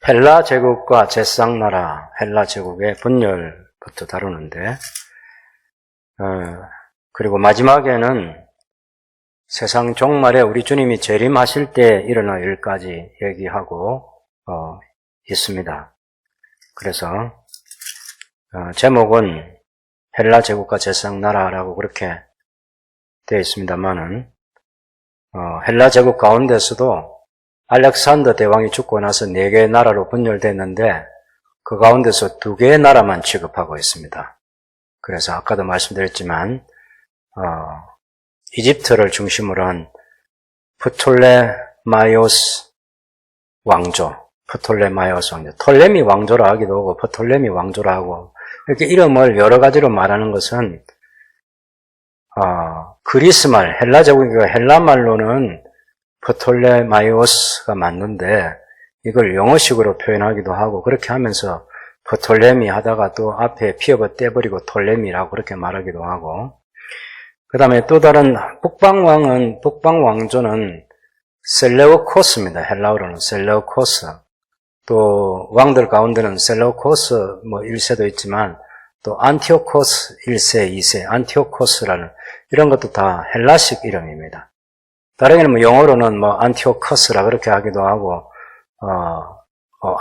헬라 제국과 제싹나라, 헬라 제국의 분열부터 다루는데, 그리고 마지막에는 세상 종말에 우리 주님이 재림하실 때 일어날 일까지 얘기하고 있습니다. 그래서 제목은 헬라 제국과 제싹나라라고 그렇게 되어 있습니다만은 헬라 제국 가운데서도 알렉산더 대왕이 죽고 나서 4개의 나라로 분열됐는데 그 가운데서 2개의 나라만 취급하고 있습니다. 그래서 아까도 말씀드렸지만 이집트를 중심으로 한 프톨레마이오스 왕조, 톨레미 왕조라 하기도 하고 프톨레미 왕조라 하고 이렇게 이름을 여러 가지로 말하는 것은 그리스말, 헬라 제국이고 헬라 말로는 프톨레마이오스가 맞는데 이걸 영어식으로 표현하기도 하고 그렇게 하면서 프톨레미 하다가 또 앞에 피업을 떼버리고 톨레미라고 그렇게 말하기도 하고 그 다음에 또 다른 북방왕조는 셀레우코스입니다. 헬라어로는 셀레우코스. 또 왕들 가운데는 셀레우코스 1세도 있지만 또 안티오코스 1세, 2세, 안티오코스라는 이런 것도 다 헬라식 이름입니다. 다른 영어로는 안티오커스라 그렇게 하기도 하고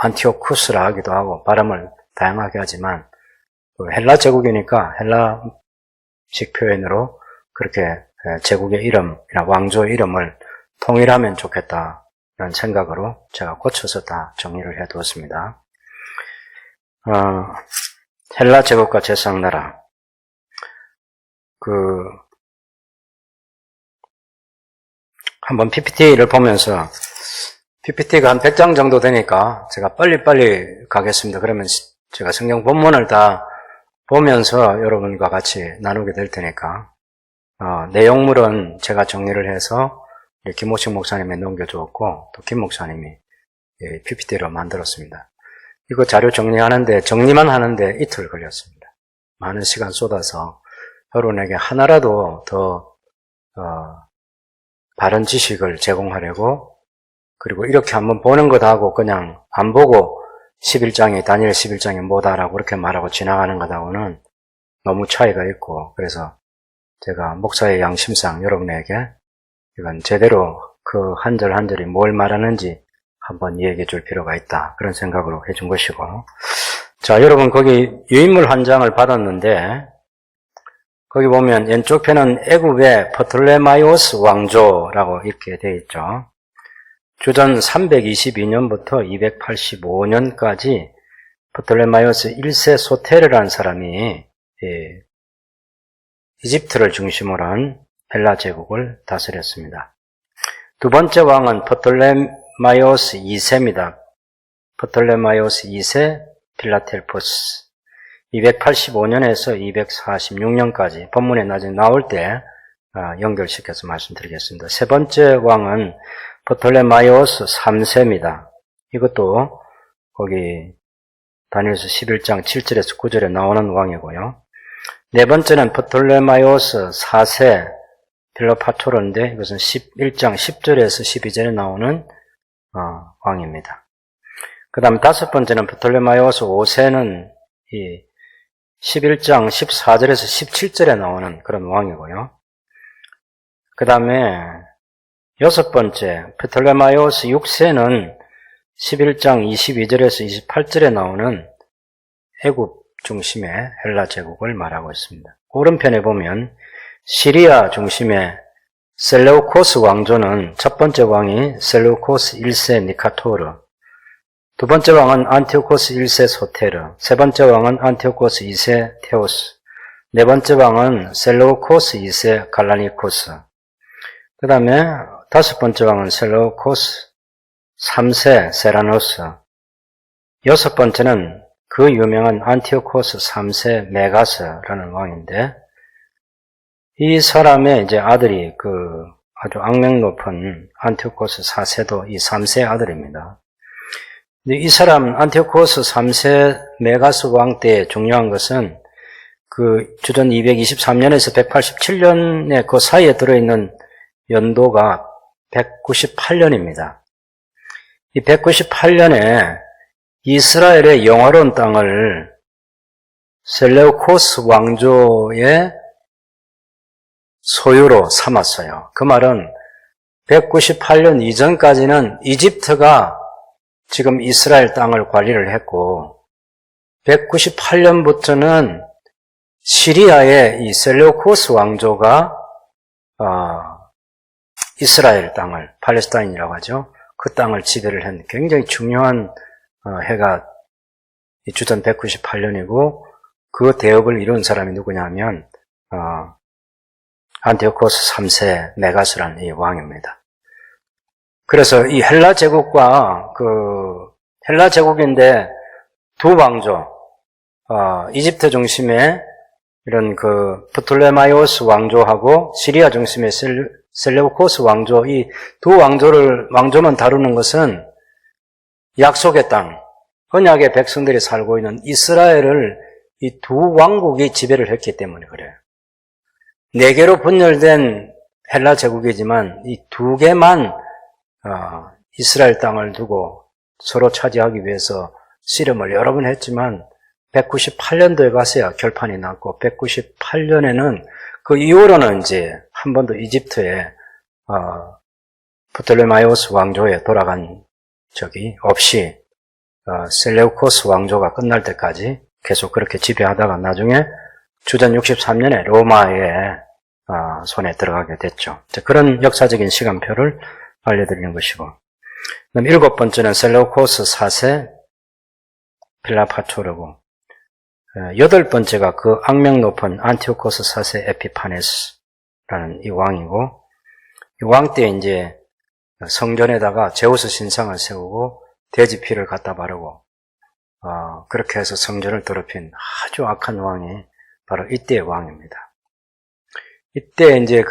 안티오쿠스라 하기도 하고 발음을 다양하게 하지만 헬라 제국이니까 헬라식 표현으로 그렇게 제국의 이름이나 왕조의 이름을 통일하면 좋겠다는 생각으로 제가 고쳐서 다 정리를 해두었습니다. 헬라 제국과 제싹나라 한번 PPT를 보면서 PPT가 한 100장 정도 되니까 제가 빨리빨리 가겠습니다. 그러면 제가 성경 본문을 다 보면서 여러분과 같이 나누게 될 테니까 내용물은 제가 정리를 해서 김호식 목사님이 넘겨주었고 또 김 목사님이 PPT로 만들었습니다. 이거 자료 정리만 하는데 이틀 걸렸습니다. 많은 시간 쏟아서 여러분에게 하나라도 더 바른 지식을 제공하려고 그리고 이렇게 한번 보는 것하고 그냥 안 보고 다니엘 11장이 뭐다라고 그렇게 말하고 지나가는 것하고는 너무 차이가 있고 그래서 제가 목사의 양심상 여러분에게 이건 제대로 그 한 절 한 절이 뭘 말하는지 한번 이야기해 줄 필요가 있다. 그런 생각으로 해준 것이고. 자, 여러분 거기 유인물 한 장을 받았는데 거기 보면 왼쪽 편은 애굽의 프톨레마이오스 왕조라고 이렇게 되어 있죠. 주전 322년부터 285년까지 프톨레마이오스 1세 소테르라는 사람이 이집트를 중심으로 한 헬라 제국을 다스렸습니다. 두 번째 왕은 프톨레마이오스 2세입니다. 프톨레마이오스 2세 필라텔포스 285년에서 246년까지 본문에 나중에 나올 때 연결시켜서 말씀드리겠습니다. 세 번째 왕은 프톨레마이오스 3세입니다. 이것도 거기 다니엘서 11장 7절에서 9절에 나오는 왕이고요. 네 번째는 프톨레마이오스 4세 필로파토르인데 이것은 11장 10절에서 12절에 나오는 왕입니다. 그 다음 다섯 번째는 프톨레마이오스 5세는 이 11장 14절에서 17절에 나오는 그런 왕이고요. 그 다음에 여섯 번째 프톨레마이오스 6세는 11장 22절에서 28절에 나오는 애굽 중심의 헬라 제국을 말하고 있습니다. 오른편에 보면 시리아 중심의 셀레우코스 왕조는 첫 번째 왕이 셀레우코스 1세 니카토르, 두 번째 왕은 안티오코스 1세 소테르, 세 번째 왕은 안티오코스 2세 테오스, 네 번째 왕은 셀레우코스 2세 갈라니코스, 그 다음에 다섯 번째 왕은 셀레우코스 3세 세라노스, 여섯 번째는 그 유명한 안티오코스 3세 메가스라는 왕인데 이 사람의 이제 아들이 아주 악명 높은 안티오코스 4세도 이 3세 아들입니다. 이 사람 안티오코스 3세 메가스 왕 때 중요한 것은 주전 223년에서 187년의 그 사이에 들어있는 연도가 198년입니다. 이 198년에 이스라엘의 영화로운 땅을 셀레우코스 왕조의 소유로 삼았어요. 그 말은 198년 이전까지는 이집트가 지금 이스라엘 땅을 관리를 했고 198년부터는 시리아의 이 셀레우코스 왕조가 이스라엘 땅을, 팔레스타인이라고 하죠. 그 땅을 지배를 한 굉장히 중요한 해가 주전 198년이고 그 대업을 이룬 사람이 누구냐면 안티오코스 3세 메가스라는 이 왕입니다. 그래서 이 헬라 제국과 헬라 제국인데 두 왕조, 이집트 중심의 이런 프톨레마이오스 왕조하고 시리아 중심의 셀레우코스 왕조, 이 두 왕조만 다루는 것은 약속의 땅, 언약의 백성들이 살고 있는 이스라엘을 이 두 왕국이 지배를 했기 때문에 그래요. 네 개로 분열된 헬라 제국이지만 이 두 개만 이스라엘 땅을 두고 서로 차지하기 위해서 씨름을 여러 번 했지만 198년도에 가서야 결판이 났고 198년에는 그 이후로는 이제 한 번도 이집트에 프톨레마이오스 왕조에 돌아간 적이 없이 셀레우코스 왕조가 끝날 때까지 계속 그렇게 지배하다가 나중에 주전 63년에 로마의 손에 들어가게 됐죠. 그런 역사적인 시간표를 알려드리는 것이고, 그다음 7번째는 셀레우코스 4세 필라파토르고, 8번째가 그 악명 높은 안티오코스 4세 에피파네스라는 이 왕이고, 이 왕 때 이제 성전에다가 제우스 신상을 세우고 돼지 피를 갖다 바르고 그렇게 해서 성전을 더럽힌 아주 악한 왕이 바로 이때의 왕입니다. 이때 이제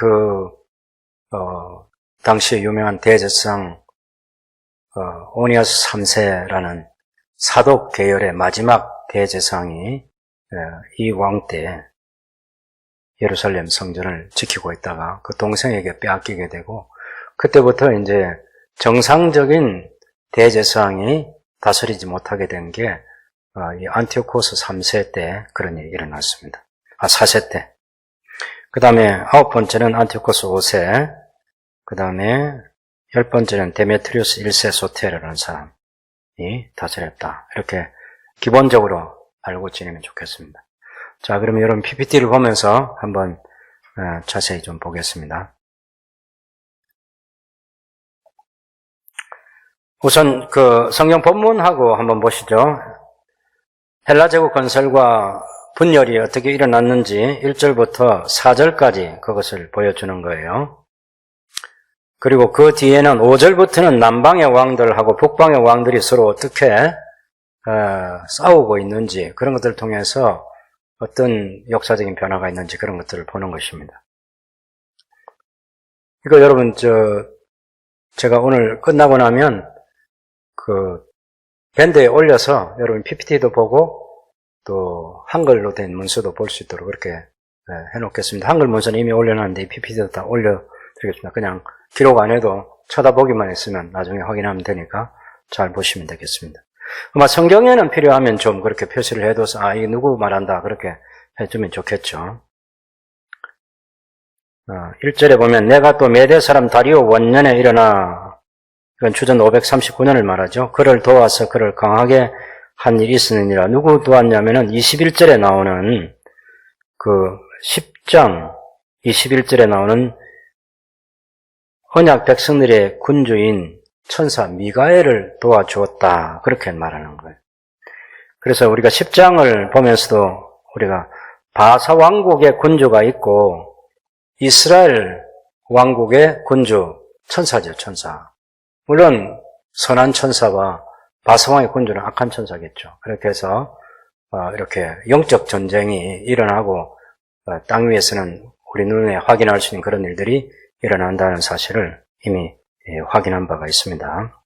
당시에 유명한 대제사장 오니아스 3세라는 사독 계열의 마지막 대제사장이 이 왕 때 예루살렘 성전을 지키고 있다가 그 동생에게 빼앗기게 되고, 그때부터 이제 정상적인 대제사장이 다스리지 못하게 된 게 이 안티오코스 3세 때 그런 일이 일어났습니다. 4세 때. 그 다음에 9번째는 안티오코스 5세, 그 다음에 10번째는 데메트리우스 1세 소테르라는 사람이 다스렸다. 이렇게 기본적으로 알고 지내면 좋겠습니다. 자, 그러면 여러분 PPT를 보면서 한번 자세히 좀 보겠습니다. 우선 성경 본문하고 한번 보시죠. 헬라 제국 건설과 분열이 어떻게 일어났는지 1절부터 4절까지 그것을 보여주는 거예요. 그리고 그 뒤에는 5절부터는 남방의 왕들하고 북방의 왕들이 서로 어떻게 싸우고 있는지, 그런 것들을 통해서 어떤 역사적인 변화가 있는지 그런 것들을 보는 것입니다. 이거 여러분 제가 오늘 끝나고 나면 밴드에 올려서 여러분 PPT도 보고 또 한글로 된 문서도 볼 수 있도록 그렇게 해놓겠습니다. 한글 문서는 이미 올려놨는데 PPT도 다 올려드리겠습니다. 그냥 기록 안 해도 쳐다보기만 했으면 나중에 확인하면 되니까 잘 보시면 되겠습니다. 아마 성경에는 필요하면 좀 그렇게 표시를 해둬서 이게 누구 말한다 그렇게 해주면 좋겠죠. 1절에 보면 내가 또 메대 사람 다리오 원년에 일어나, 이건 주전 539년을 말하죠. 그를 도와서 그를 강하게 한 일이 있으니라. 누구 도왔냐면은 21절에 나오는 10장 21절에 나오는 언약 백성들의 군주인 천사 미가엘을 도와주었다. 그렇게 말하는 거예요. 그래서 우리가 10장을 보면서도 우리가 바사 왕국의 군주가 있고 이스라엘 왕국의 군주, 천사죠, 천사. 물론 선한 천사와 바사 왕의 군주는 악한 천사겠죠. 그렇게 해서 이렇게 영적 전쟁이 일어나고 땅 위에서는 우리 눈에 확인할 수 있는 그런 일들이 일어난다는 사실을 이미 확인한 바가 있습니다.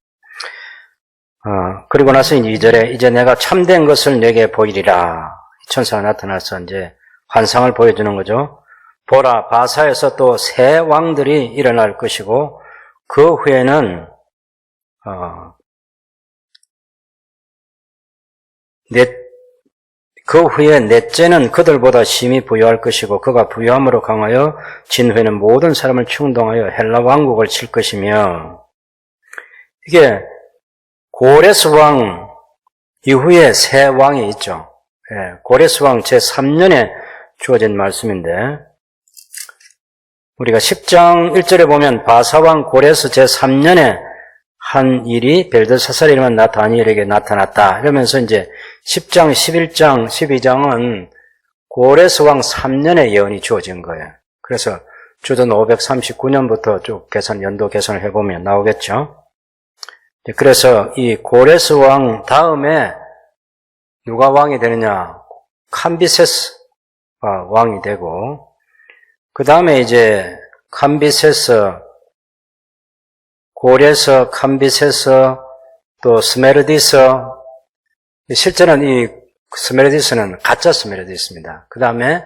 그리고 나서 2절에 이제 내가 참된 것을 내게 보이리라. 천사가 나타나서 이제 환상을 보여주는 거죠. 보라, 바사에서 또 새 왕들이 일어날 것이고 그 후에는 그 후에 넷째는 그들보다 심히 부유할 것이고 그가 부유함으로 강하여 진 후에는 모든 사람을 충동하여 헬라 왕국을 칠 것이며, 이게 고레스 왕 이후에 세 왕이 있죠. 예, 고레스 왕 제3년에 주어진 말씀인데, 우리가 10장 1절에 보면 바사왕 고레스 제3년에 한 일이 벨드사살 이름은 다니엘에게 나타났다. 이러면서 이제 10장, 11장, 12장은 고레스 왕 3년의 예언이 주어진 거예요. 그래서 주전 539년부터 쭉 연도 계산을 해보면 나오겠죠. 그래서 이 고레스 왕 다음에 누가 왕이 되느냐? 캄비세스가 왕이 되고, 그 다음에 이제 캄비세스, 고레스, 캄비세스, 또 스메르디스, 실제는 이 스메르디스는 가짜 스메르디스입니다. 그 다음에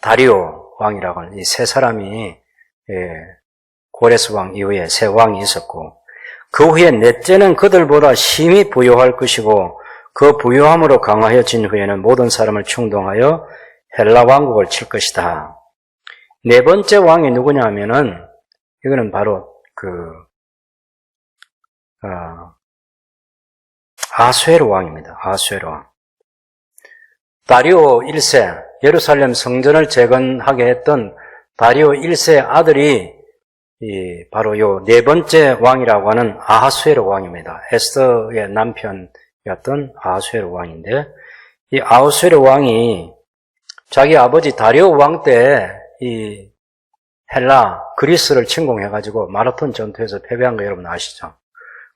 다리오 왕이라고 하는 이 세 사람이 고레스 왕 이후에 세 왕이 있었고, 그 후에 넷째는 그들보다 심히 부유할 것이고 그 부유함으로 강하여진 후에는 모든 사람을 충동하여 헬라 왕국을 칠 것이다. 네 번째 왕이 누구냐 하면은, 이거는 바로 아수에로 왕입니다. 아수에로 왕. 다리오 1세, 예루살렘 성전을 재건하게 했던 다리오 1세 아들이 바로 요 네 번째 왕이라고 하는 아하수에로 왕입니다. 에스더의 남편이었던 아하수에로 왕인데, 이 아하수에로 왕이 자기 아버지 다리오 왕 때 이 헬라, 그리스를 침공해가지고 마라톤 전투에서 패배한 거 여러분 아시죠?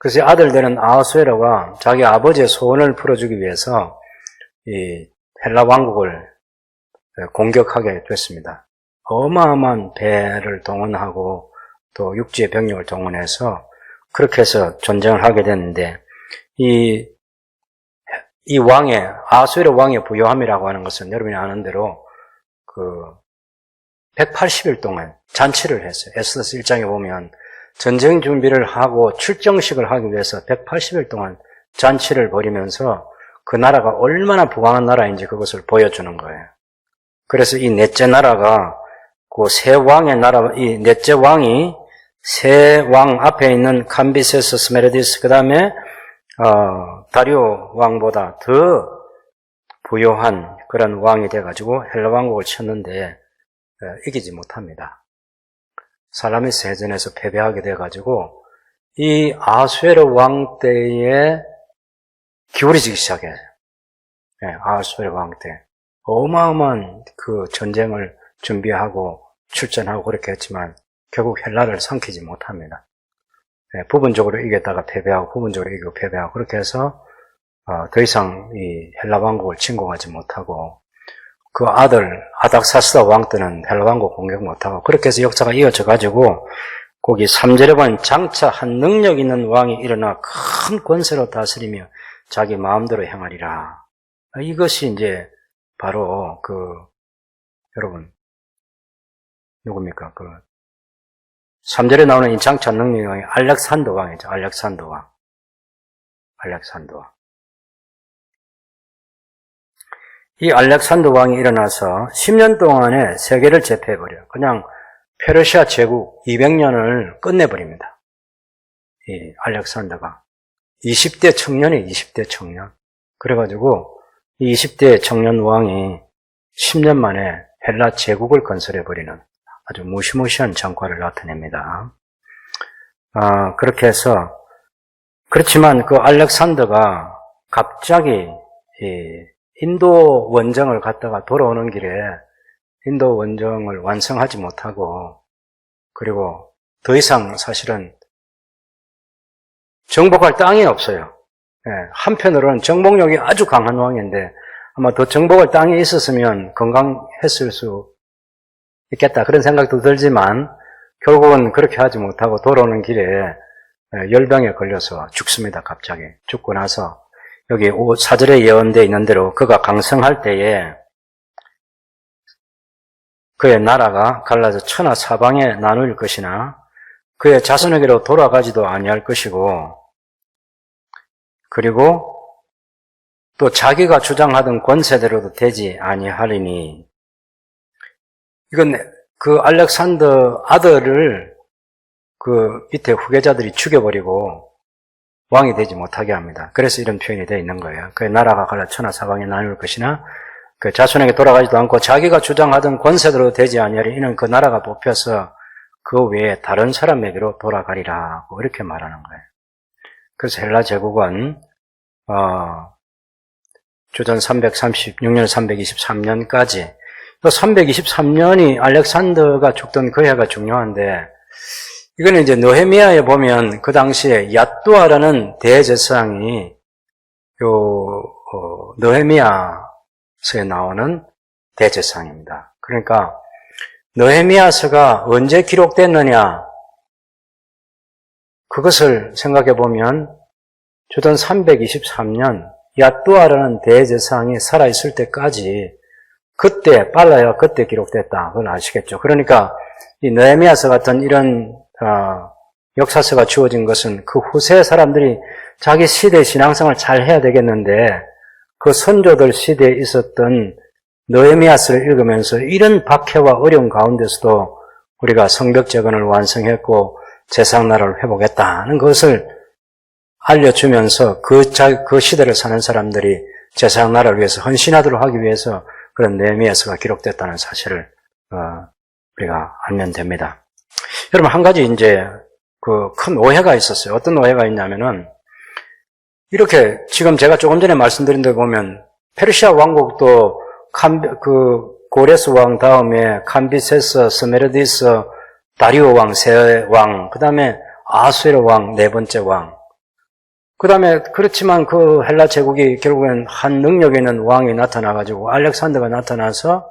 그래서 아들 되는 아하수에로가 자기 아버지의 소원을 풀어주기 위해서 이 헬라 왕국을 공격하게 됐습니다. 어마어마한 배를 동원하고 또 육지의 병력을 동원해서 그렇게 해서 전쟁을 하게 됐는데, 이 왕의, 아수에로 왕의 부요함이라고 하는 것은 여러분이 아는 대로 180일 동안 잔치를 했어요. 에스더서 1장에 보면 전쟁 준비를 하고 출정식을 하기 위해서 180일 동안 잔치를 벌이면서 그 나라가 얼마나 부강한 나라인지 그것을 보여주는 거예요. 그래서 이 넷째 나라가 그 세 왕의 나라, 이 넷째 왕이 세 왕 앞에 있는 캄비세스, 스메르디스, 그 다음에 다리오 왕보다 더 부요한 그런 왕이 돼가지고 헬라 왕국을 쳤는데 이기지 못합니다. 살라미스 해전에서 패배하게 돼가지고 이 아수에로 왕 때에 기울어지기 시작해요. 네, 아수에로 왕 때 어마어마한 그 전쟁을 준비하고 출전하고 그렇게 했지만 결국 헬라를 삼키지 못합니다. 네, 부분적으로 이겼다가 패배하고 부분적으로 이기고 패배하고 그렇게 해서 더 이상 이 헬라 왕국을 침공하지 못하고, 그 아들 아닥사스다 왕 때는 헬라 왕국 공격 못하고 그렇게 해서 역사가 이어져 가지고 거기 3절에 보면 장차 한 능력 있는 왕이 일어나 큰 권세로 다스리며 자기 마음대로 행하리라. 이것이 이제 바로 여러분 누굽니까? 3절에 나오는 이 장차 능력의 왕이 알렉산더 왕이죠. 알렉산더 왕. 이 알렉산더 왕이 일어나서 10년 동안에 세계를 제패해버려요. 그냥 페르시아 제국 200년을 끝내버립니다. 이 알렉산더가. 20대 청년이 20대 청년. 그래가지고 이 20대 청년 왕이 10년 만에 헬라 제국을 건설해버리는 아주 무시무시한 전과를 나타냅니다. 그렇게 해서, 그렇지만 그 알렉산더가 갑자기 인도 원정을 갔다가 돌아오는 길에 인도 원정을 완성하지 못하고, 그리고 더 이상 사실은 정복할 땅이 없어요. 한편으로는 정복력이 아주 강한 왕인데 아마 더 정복할 땅이 있었으면 건강했을 수 있겠다 그런 생각도 들지만 결국은 그렇게 하지 못하고 돌아오는 길에 열병에 걸려서 죽습니다. 갑자기 죽고 나서 여기 4절에 예언되어 있는 대로 그가 강성할 때에 그의 나라가 갈라져 천하 사방에 나눌 것이나 그의 자손에게로 돌아가지도 아니할 것이고, 그리고 또 자기가 주장하던 권세대로도 되지 아니하리니. 이건 그 알렉산더 아들을 그 밑에 후계자들이 죽여버리고 왕이 되지 못하게 합니다. 그래서 이런 표현이 되어 있는 거예요. 그 나라가 갈라 천하사방에 나눌 것이나 그 자손에게 돌아가지도 않고 자기가 주장하던 권세대로 되지 아니하리. 이는 그 나라가 뽑혀서 그 외에 다른 사람에게로 돌아가리라고 이렇게 말하는 거예요. 그래서 헬라 제국은 주전 336년 323년까지 또 323년이 알렉산더가 죽던 그 해가 중요한데, 이거는 이제 느헤미야에 보면 그 당시에 얏두아라는 대제사장이 느헤미야서에 나오는 대제사장입니다. 그러니까 느헤미야서가 언제 기록됐느냐, 그것을 생각해 보면 주전 323년 얏두아라는 대제사장이 살아있을 때까지, 그때 빨라야 그때 기록됐다. 그걸 아시겠죠? 그러니까 이 느헤미야서 같은 이런 역사서가 주어진 것은 그 후세 사람들이 자기 시대의 신앙생활을 잘 해야 되겠는데, 그 선조들 시대에 있었던 느헤미야서를 읽으면서 이런 박해와 어려운 가운데서도 우리가 성벽 재건을 완성했고 제사장나라를 회복했다는 것을 알려주면서 그 시대를 사는 사람들이 제사장나라를 위해서 헌신하도록 하기 위해서 그런 느헤미야서가 기록됐다는 사실을 우리가 알면 됩니다. 여러분, 한 가지 이제 그 큰 오해가 있었어요. 어떤 오해가 있냐면은, 이렇게 지금 제가 조금 전에 말씀드린 데 보면 페르시아 왕국도 고레스 왕 다음에 캄비세스, 스메르디스, 다리오 왕 세 왕, 그 다음에 아수에르 왕 네 번째 왕, 그 다음에 그렇지만 그 헬라 제국이 결국엔 한 능력 있는 왕이 나타나가지고 알렉산더가 나타나서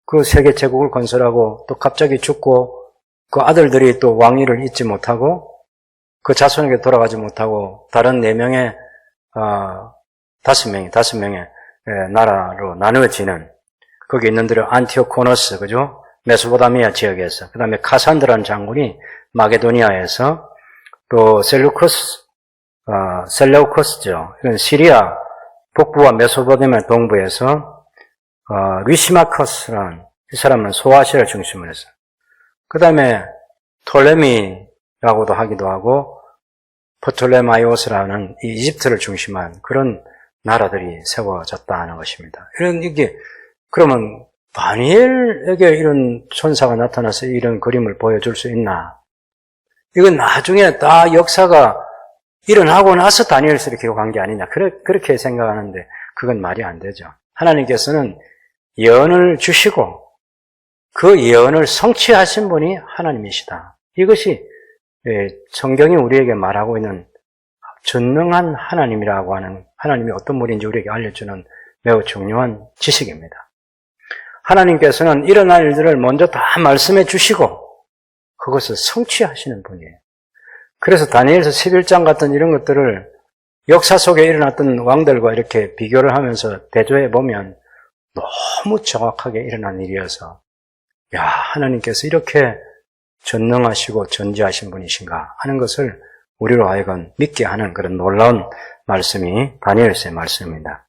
그 세계 제국을 건설하고 또 갑자기 죽고 그 아들들이 또 왕위를 잇지 못하고 그 자손에게 돌아가지 못하고 다른 4명의 5명의 나라로 나누어지는, 거기 있는 대로 안티오코너스, 그죠? 메소포타미아 지역에서, 그 다음에 카산드라는 장군이 마게도니아에서, 또 셀레우코스죠. 이건 시리아 북부와 메소포타미아 동부에서 리시마커스라는, 이 사람은 소아시아를 중심으로 해서, 그 다음에 톨레미라고도 하기도 하고 프톨레마이오스라는 이 이집트를 중심한 그런 나라들이 세워졌다는 것입니다. 그러면 다니엘에게 이런 천사가 나타나서 이런 그림을 보여줄 수 있나? 이건 나중에 다 역사가 일어나고 나서 다니엘서를 기록한 게 아니냐, 그렇게 생각하는데 그건 말이 안 되죠. 하나님께서는 예언을 주시고 그 예언을 성취하신 분이 하나님이시다. 이것이 성경이 우리에게 말하고 있는 전능한 하나님이라고 하는, 하나님이 어떤 분인지 우리에게 알려주는 매우 중요한 지식입니다. 하나님께서는 일어날 일들을 먼저 다 말씀해 주시고 그것을 성취하시는 분이에요. 그래서 다니엘서 11장 같은 이런 것들을 역사 속에 일어났던 왕들과 이렇게 비교를 하면서 대조해 보면 너무 정확하게 일어난 일이어서, 야, 하나님께서 이렇게 전능하시고 전지하신 분이신가 하는 것을 우리로 하여금 믿게 하는 그런 놀라운 말씀이 다니엘서의 말씀입니다.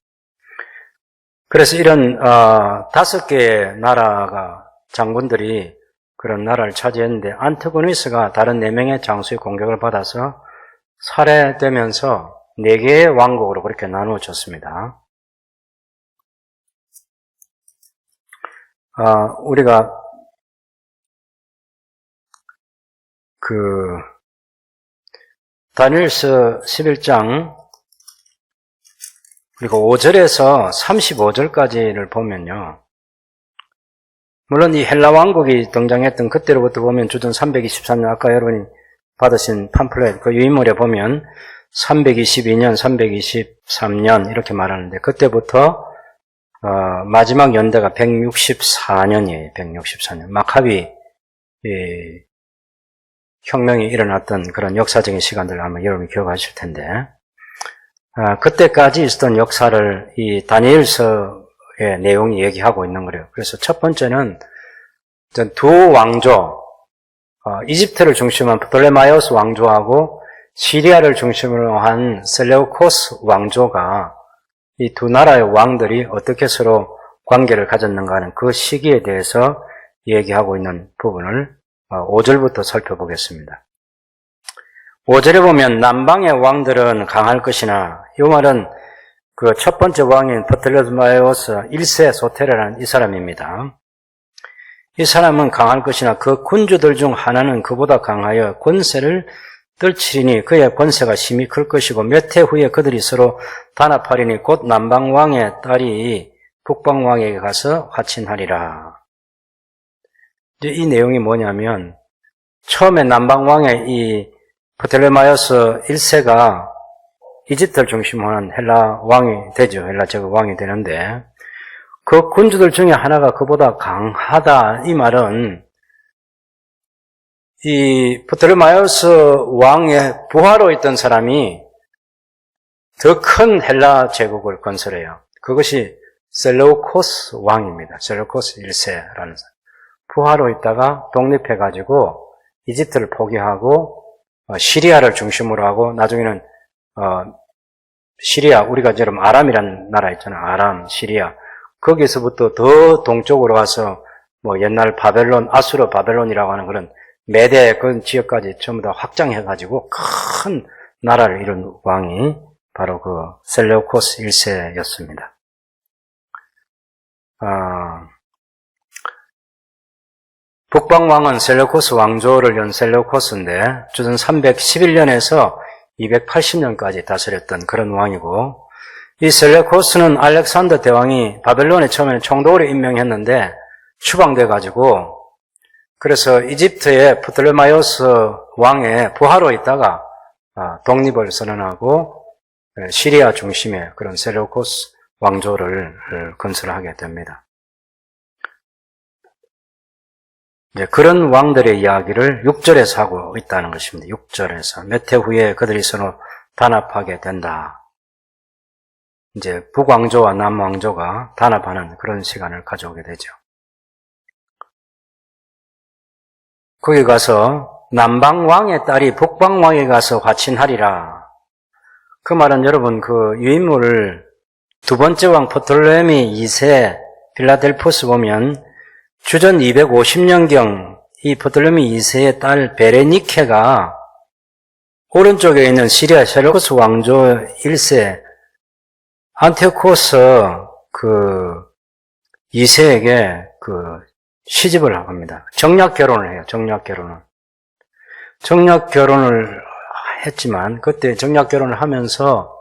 그래서 이런 5개의 나라가 장군들이 그런 나라를 차지했는데, 안티고니스가 다른 4명의 장수의 공격을 받아서 살해되면서 4개의 왕국으로 그렇게 나누어졌습니다. 우리가 다니엘서 11장 그리고 5절에서 35절까지를 보면요, 물론 이 헬라 왕국이 등장했던 그때로부터 보면 주전 323년, 아까 여러분이 받으신 팜플렛 그 유인물에 보면 322년, 323년 이렇게 말하는데, 그때부터 마지막 연대가 164년이에요. 164년. 마카비 혁명이 일어났던 그런 역사적인 시간들을 아마 여러분이 기억하실 텐데, 그때까지 있었던 역사를 이 다니엘서의 내용이 얘기하고 있는 거예요. 그래서 첫 번째는 두 왕조, 이집트를 중심으로 한 프톨레마이오스 왕조하고 시리아를 중심으로 한 셀레우코스 왕조가 이 두 나라의 왕들이 어떻게 서로 관계를 가졌는가 하는 그 시기에 대해서 얘기하고 있는 부분을 5절부터 살펴보겠습니다. 5절에 보면 남방의 왕들은 강할 것이나, 이 말은 그 첫 번째 왕인 프톨레마이오스 1세 소테라는 이 사람입니다. 이 사람은 강할 것이나 그 군주들 중 하나는 그보다 강하여 권세를 떨치리니 그의 권세가 심히 클 것이고 몇 해 후에 그들이 서로 단합하리니 곧 남방왕의 딸이 북방왕에게 가서 화친하리라. 이제 이 내용이 뭐냐면, 처음에 남방왕의 이 프톨레마이오스 1세가 이집트를 중심으로 하는 헬라 왕이 되죠. 헬라 제국 왕이 되는데, 그 군주들 중에 하나가 그보다 강하다. 이 말은 이 프톨레마이오스 왕의 부하로 있던 사람이 더 큰 헬라 제국을 건설해요. 그것이 셀레우코스 왕입니다. 셀레우코스 1세라는 사람. 부하로 있다가 독립해가지고 이집트를 포기하고 시리아를 중심으로 하고, 나중에는 시리아, 우리가 지금 아람이라는 나라 있잖아요. 아람, 시리아. 거기서부터 더 동쪽으로 가서 뭐 옛날 바벨론, 아수르 바벨론이라고 하는 그런 메대 그 지역까지 전부 다 확장해가지고 큰 나라를 이룬 왕이 바로 그 셀레우코스 1세였습니다. 북방왕은 셀레우코스 왕조를 연 셀레우코스인데 주전 311년에서 280년까지 다스렸던 그런 왕이고, 이 셀레우코스는 알렉산더 대왕이 바벨론에 처음에는 총독으로 임명했는데 추방돼가지고, 그래서 이집트의 프톨레마이오스 왕의 부하로 있다가 독립을 선언하고 시리아 중심의 그런 셀레우코스 왕조를 건설하게 됩니다. 이제 그런 왕들의 이야기를 6절에서 하고 있다는 것입니다. 6절에서 몇 해 후에 그들이 서로 단합하게 된다. 이제 북왕조와 남왕조가 단합하는 그런 시간을 가져오게 되죠. 거기 가서 남방왕의 딸이 북방왕에 가서 화친하리라. 그 말은 여러분 그 유인물을 두 번째 왕 프톨레미 2세 필라델포스 보면 주전 250년경 이 프톨레미 2세의 딸 베레니케가 오른쪽에 있는 시리아 셀레우코스 왕조 1세 안티오코스 그 2세에게 그 시집을 합니다. 정략 결혼을 해요. 정략 결혼을 했지만 그때 정략 결혼을 하면서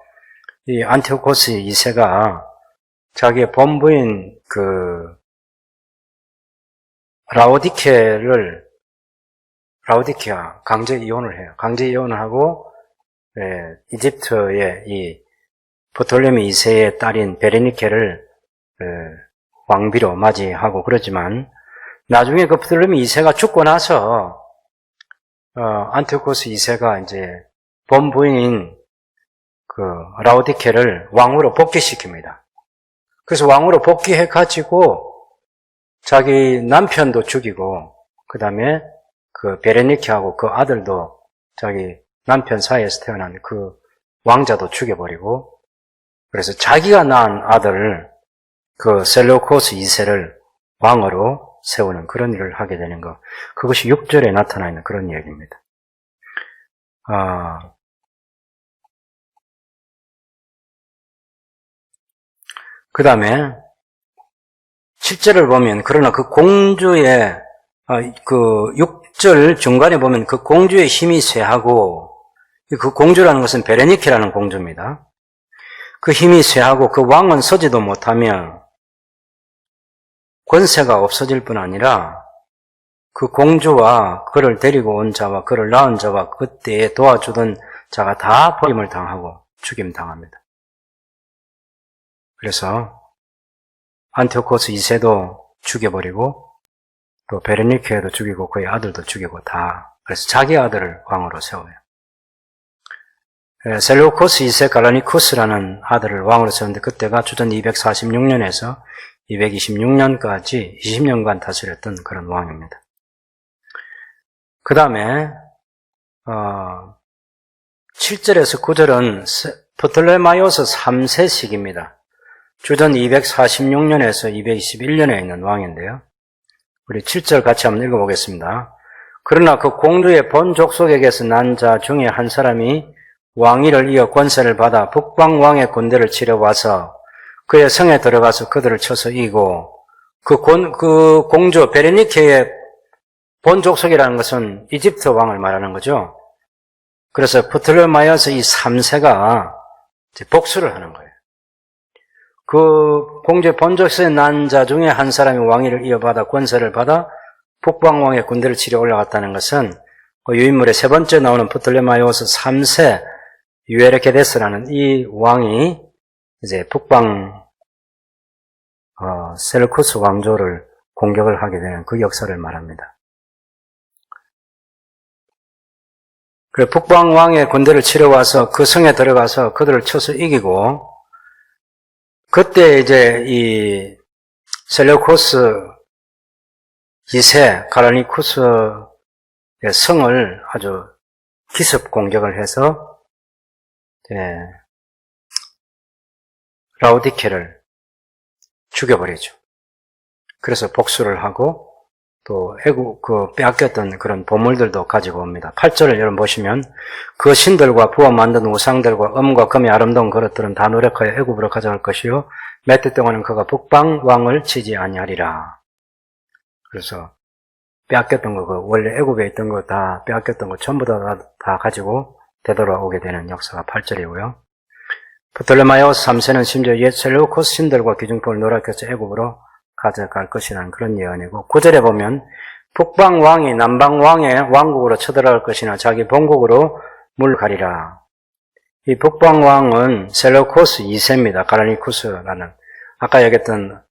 이 안티오코스 2세가 자기의 본부인 그 라오디케아 강제 이혼을 해요. 강제 이혼을 하고 이집트의 이 프톨레미 2세의 딸인 베레니케를 왕비로 맞이하고 그러지만 나중에 그 프톨레미 2세가 죽고 나서 안티오코스 2세가 이제 본부인 그 라오디케를 왕으로 복귀시킵니다. 그래서 왕으로 복귀해가지고 자기 남편도 죽이고 그 다음에 그 베레니케하고 그 아들도 자기 남편 사이에서 태어난 그 왕자도 죽여버리고, 그래서 자기가 낳은 아들 그 셀레우코스 2세를 왕으로 세우는 그런 일을 하게 되는 것, 그것이 6절에 나타나 있는 그런 이야기입니다. 그 다음에 7절을 보면, 그러나 그 공주의 그 6절 중간에 보면 그 공주의 힘이 쇠하고, 그 공주라는 것은 베레니케라는 공주입니다. 그 힘이 쇠하고 그 왕은 서지도 못하며 권세가 없어질 뿐 아니라 그 공주와 그를 데리고 온 자와 그를 낳은 자와 그때에 도와주던 자가 다 버림을 당하고 죽임당합니다. 그래서 안티오코스 2세도 죽여버리고 또 베레니케도 죽이고 그의 아들도 죽이고 다, 그래서 자기 아들을 왕으로 세워요. 셀레우코스 2세 갈라니쿠스라는 아들을 왕으로 세웠는데 그때가 주전 246년에서 226년까지 20년간 다스렸던 그런 왕입니다. 그 다음에 7절에서 9절은 프톨레마이오스 3세 시기입니다. 주전 246년에서 221년에 있는 왕인데요. 우리 7절 같이 한번 읽어보겠습니다. 그러나 그 공주의 본 족속에게서 난 자 중에 한 사람이 왕위를 이어 권세를 받아 북방왕의 군대를 치러 와서 그의 성에 들어가서 그들을 쳐서 이기고 그 공주 베르니케의 본 족속이라는 것은 이집트 왕을 말하는 거죠. 그래서 프톨레마이오스 이 3세가 복수를 하는 거예요. 그 공주의 본 족속에 난 자 중에 한 사람이 왕위를 이어받아 권세를 받아 북방왕의 군대를 치러 올라갔다는 것은 그 유인물의 세 번째 나오는 프톨레마이오스 3세 유에르케데스라는 이 왕이 이제 북방 셀루쿠스 왕조를 공격을 하게 되는 그 역사를 말합니다. 그래 북방 왕의 군대를 치러 와서 그 성에 들어가서 그들을 쳐서 이기고 그때 이제 이 셀루쿠스 2세 가라니쿠스의 성을 아주 기습 공격을 해서 라우디케를 죽여버리죠. 그래서 복수를 하고 또 빼앗겼던 그런 보물들도 가지고 옵니다. 8절을 여러분 보시면 그 신들과 부어 만든 우상들과 음과 금의 아름다운 그릇들은 다 노력하여 애굽으로 가져갈 것이요 몇 해 동안은 그가 북방 왕을 치지 아니하리라. 그래서 빼앗겼던 거, 원래 애굽에 있던 거 다 빼앗겼던 거 전부 다 가지고 되돌아오게 되는 역사가 8절이고요. 프톨레마이오스 3세는 심지어 옛 셀루쿠스 신들과 기중품을 노력해서 애굽으로 가져갈 것이라는 그런 예언이고 9절에 보면 북방 왕이 남방 왕의 왕국으로 쳐들어갈 것이나 자기 본국으로 물가리라. 이 북방 왕은 셀루쿠스 2세입니다. 가라니쿠스라는 아까 얘기했던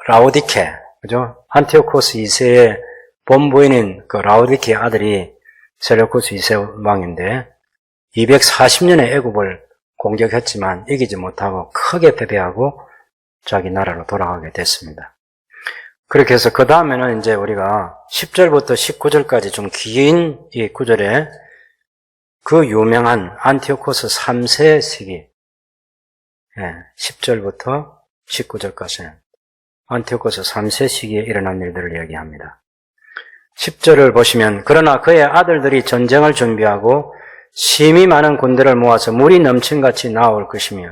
라우디케, 그죠? 안티오코스 2세의 본부인인 그 라우디케 아들이 셀루쿠스 2세 왕인데 240년에 애굽을 공격했지만 이기지 못하고 크게 패배하고 자기 나라로 돌아가게 됐습니다. 그렇게 해서 그 다음에는 이제 우리가 10절부터 19절까지 좀 긴 이 구절에 그 유명한 안티오코스 3세 시기 10절부터 19절까지는 안티오코스 3세 시기에 일어난 일들을 이야기합니다. 10절을 보시면 그러나 그의 아들들이 전쟁을 준비하고 심히 많은 군대를 모아서 물이 넘친같이 나올 것이며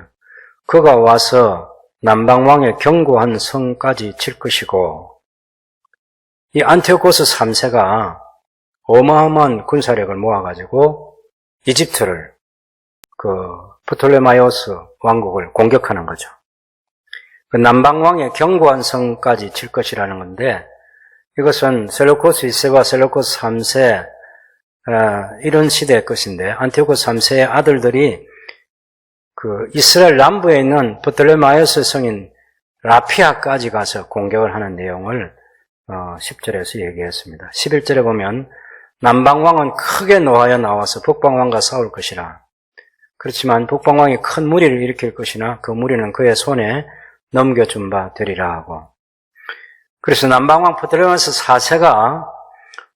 그가 와서 남방왕의 견고한 성까지 칠 것이고 이 안티오코스 3세가 어마어마한 군사력을 모아가지고 이집트를 프톨레마이오스 왕국을 공격하는 거죠. 그 남방왕의 견고한 성까지 칠 것이라는 건데 이것은 셀루코스 2세와 셀루코스 3세 이런 시대의 것인데 안티오코스 3세의 아들들이 그 이스라엘 남부에 있는 프톨레마이오스 성인 라피아까지 가서 공격을 하는 내용을 10절에서 얘기했습니다. 11절에 보면 남방왕은 크게 노하여 나와서 북방왕과 싸울 것이라. 그렇지만 북방왕이 큰 무리를 일으킬 것이나 그 무리는 그의 손에 넘겨준 바 되리라 하고 그래서 남방왕 프톨레마이오스 4세가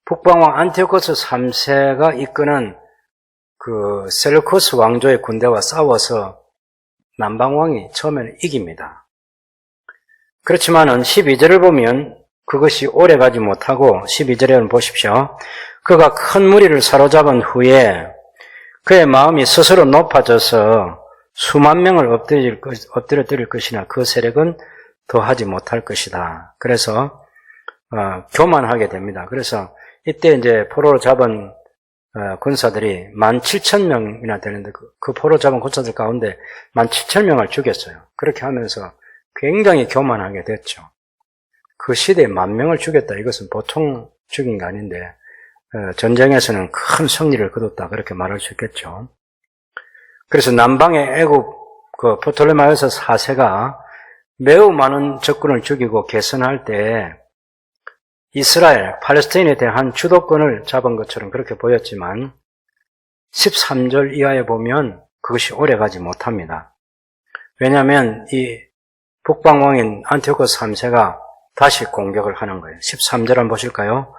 북방왕 안티오코스 3세가 이끄는 그 셀루코스 왕조의 군대와 싸워서 남방왕이 처음에는 이깁니다. 그렇지만은 12절을 보면 그것이 오래가지 못하고 12절에는 보십시오. 그가 큰 무리를 사로잡은 후에 그의 마음이 스스로 높아져서 수만 명을 엎드려 것이나 그 세력은 더하지 못할 것이다. 그래서 교만하게 됩니다. 그래서 이때 이제 포로로 잡은 군사들이 17,000명이나 되는데 그 포로 잡은 군사들 가운데 17,000명을 죽였어요. 그렇게 하면서 굉장히 교만하게 됐죠. 그 시대에 10,000명을 죽였다. 이것은 보통 죽인 게 아닌데 전쟁에서는 큰 승리를 거뒀다. 그렇게 말할 수 있겠죠. 그래서 남방의 애굽 그 프톨레마이오스 4세가 매우 많은 적군을 죽이고 개선할 때 이스라엘, 팔레스타인에 대한 주도권을 잡은 것처럼 그렇게 보였지만 13절 이하에 보면 그것이 오래가지 못합니다. 왜냐하면 이 북방왕인 안티오코스 3세가 다시 공격을 하는 거예요. 13절 한번 보실까요?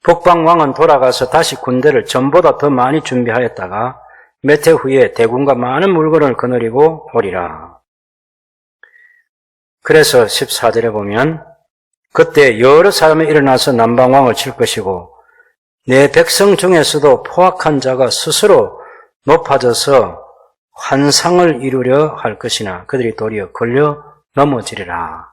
북방왕은 돌아가서 다시 군대를 전보다 더 많이 준비하였다가 몇 해 후에 대군과 많은 물건을 거느리고 오리라. 그래서 14절에 보면 그때 여러 사람이 일어나서 남방왕을 칠 것이고 내 백성 중에서도 포악한 자가 스스로 높아져서 환상을 이루려 할 것이나 그들이 도리어 걸려 넘어지리라.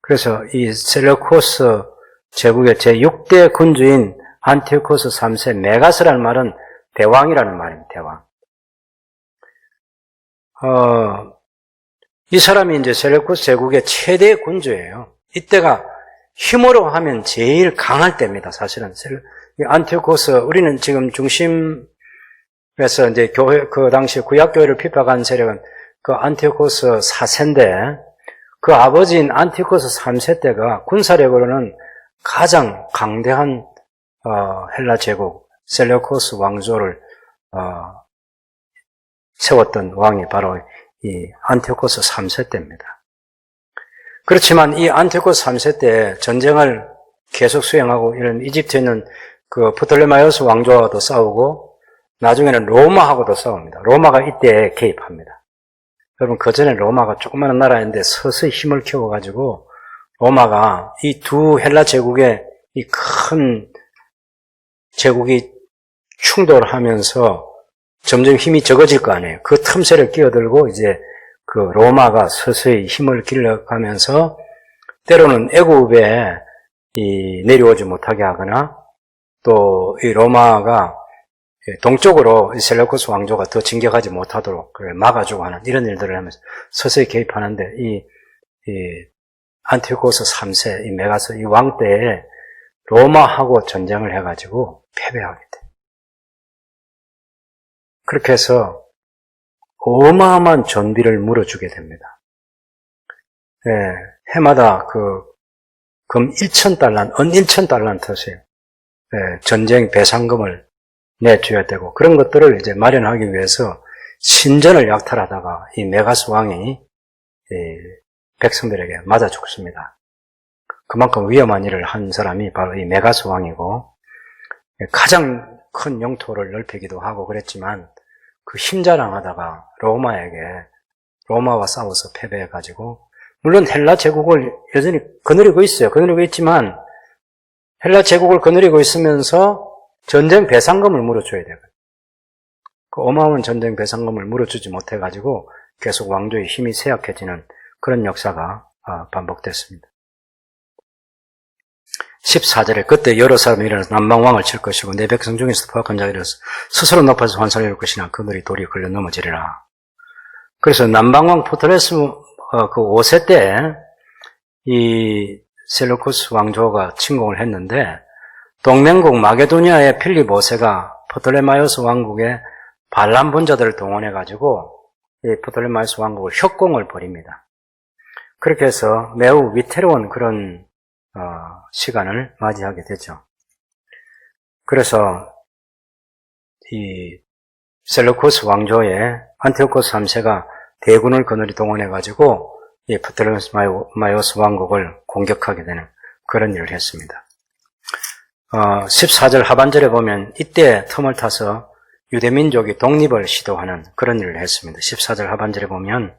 그래서 이 셀레우코스 제국의 제6대 군주인 안티오코스 3세 메가스라는 말은 대왕이라는 말입니다. 대왕. 이 사람이 이제 셀레우코스 제국의 최대 군주예요. 이때가 힘으로 하면 제일 강할 때입니다. 사실은 안티오코스 우리는 지금 중심에서 이제 교회 그 당시 구약교회를 핍박한 세력은 그 안티오코스 4세인데 그 아버지인 안티오코스 3세 때가 군사력으로는 가장 강대한 헬라 제국 셀레우코스 왕조를 세웠던 왕이 바로 이 안티오코스 3세 때입니다. 그렇지만 이 안티오코스 3세 때 전쟁을 계속 수행하고 이런 이집트에 있는 그 프톨레마이오스 왕조와도 싸우고 나중에는 로마하고도 싸웁니다. 로마가 이때 개입합니다. 여러분 그 전에 로마가 조그마한 나라인데 서서히 힘을 키워가지고 로마가 이 두 헬라 제국의 이 큰 제국이 충돌하면서 점점 힘이 적어질 거 아니에요. 그 틈새를 끼어들고 이제 그 로마가 서서히 힘을 길러가면서 때로는 애굽에 내려오지 못하게 하거나 또 이 로마가 동쪽으로 셀레우코스 왕조가 더 진격하지 못하도록 막아주고 하는 이런 일들을 하면서 서서히 개입하는데 이 안티오코스 3세 이 메가스 이 왕 때에 로마하고 전쟁을 해가지고 패배하게 돼. 그렇게 해서 어마어마한 전비를 물어주게 됩니다. 해마다 금 1,000달러, 은 1,000달란트세요. 전쟁 배상금을 내줘야 되고 그런 것들을 이제 마련하기 위해서 신전을 약탈하다가 이 메가스 왕이 백성들에게 맞아 죽습니다. 그만큼 위험한 일을 한 사람이 바로 이 메가스 왕이고 가장 큰 영토를 넓히기도 하고 그랬지만 그 힘자랑하다가 로마와 싸워서 패배해가지고 물론 헬라 제국을 여전히 거느리고 있어요. 거느리고 있지만 헬라 제국을 거느리고 있으면서 전쟁 배상금을 물어줘야 돼요. 그 어마어마한 전쟁 배상금을 물어주지 못해가지고 계속 왕조의 힘이 쇠약해지는 그런 역사가 반복됐습니다. 14절에 그때 여러 사람이 일어나서 남방왕을 칠 것이고 내 백성 중에서 포악한 자가 일어나서 스스로 높아서 환상을 이룰 것이나 그들이 도리에 걸려 넘어지리라. 그래서 남방왕 포트레스 그 5세 때 이 셀루쿠스 왕조가 침공을 했는데 동맹국 마게도니아의 필립 5세가 프톨레마이오스 왕국의 반란 분자들을 동원해가지고 이 프톨레마이오스 왕국을 협공을 벌입니다. 그렇게 해서 매우 위태로운 그런 시간을 맞이하게 되죠. 그래서 이 셀루쿠스 왕조의 안티오코스 3세가 대군을 거느리 동원해가지고 이 프톨레마이오스 왕국을 공격하게 되는 그런 일을 했습니다. 14절 하반절에 보면 이때 틈을 타서 유대민족이 독립을 시도하는 그런 일을 했습니다. 14절 하반절에 보면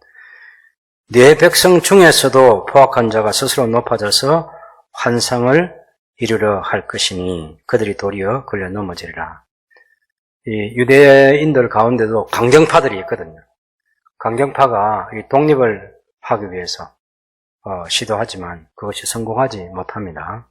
네 백성 중에서도 포악한 자가 스스로 높아져서 환상을 이루려 할 것이니 그들이 도리어 걸려 넘어지리라. 이 유대인들 가운데도 강경파들이 있거든요. 강경파가 이 독립을 하기 위해서 시도하지만 그것이 성공하지 못합니다.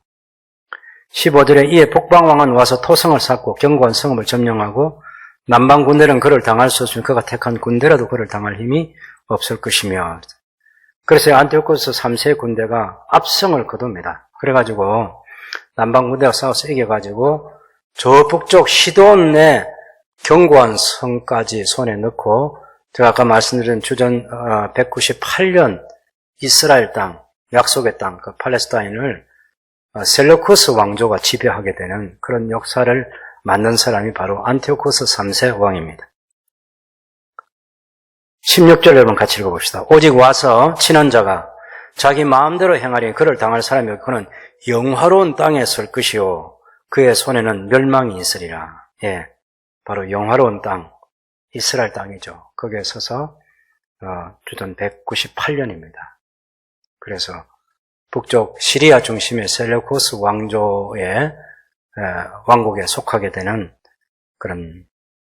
15절에 이에 북방왕은 와서 토성을 쌓고 견고한 성읍을 점령하고 남방 군대는 그를 당할 수 없으며 그가 택한 군대라도 그를 당할 힘이 없을 것이며 그래서 안티오코스 3세의 군대가 압승을 거둡니다. 그래가지고 남방 군대가 싸워서 이겨가지고 저 북쪽 시돈의 견고한 성까지 손에 넣고 제가 아까 말씀드린 주전 198년 이스라엘 땅, 약속의 땅, 그 팔레스타인을 셀루쿠스 왕조가 지배하게 되는 그런 역사를 만든 사람이 바로 안티오코스 3세 왕입니다. 16절 여러분 같이 읽어봅시다. 오직 와서 치는 자가 자기 마음대로 행하리니 그를 당할 사람이 없고 그는 영화로운 땅에 설 것이요 그의 손에는 멸망이 있으리라. 예, 바로 영화로운 땅, 이스라엘 땅이죠. 거기에 서서 주전 198년입니다. 그래서 북쪽 시리아 중심의 셀레우코스 왕조의 왕국에 속하게 되는 그런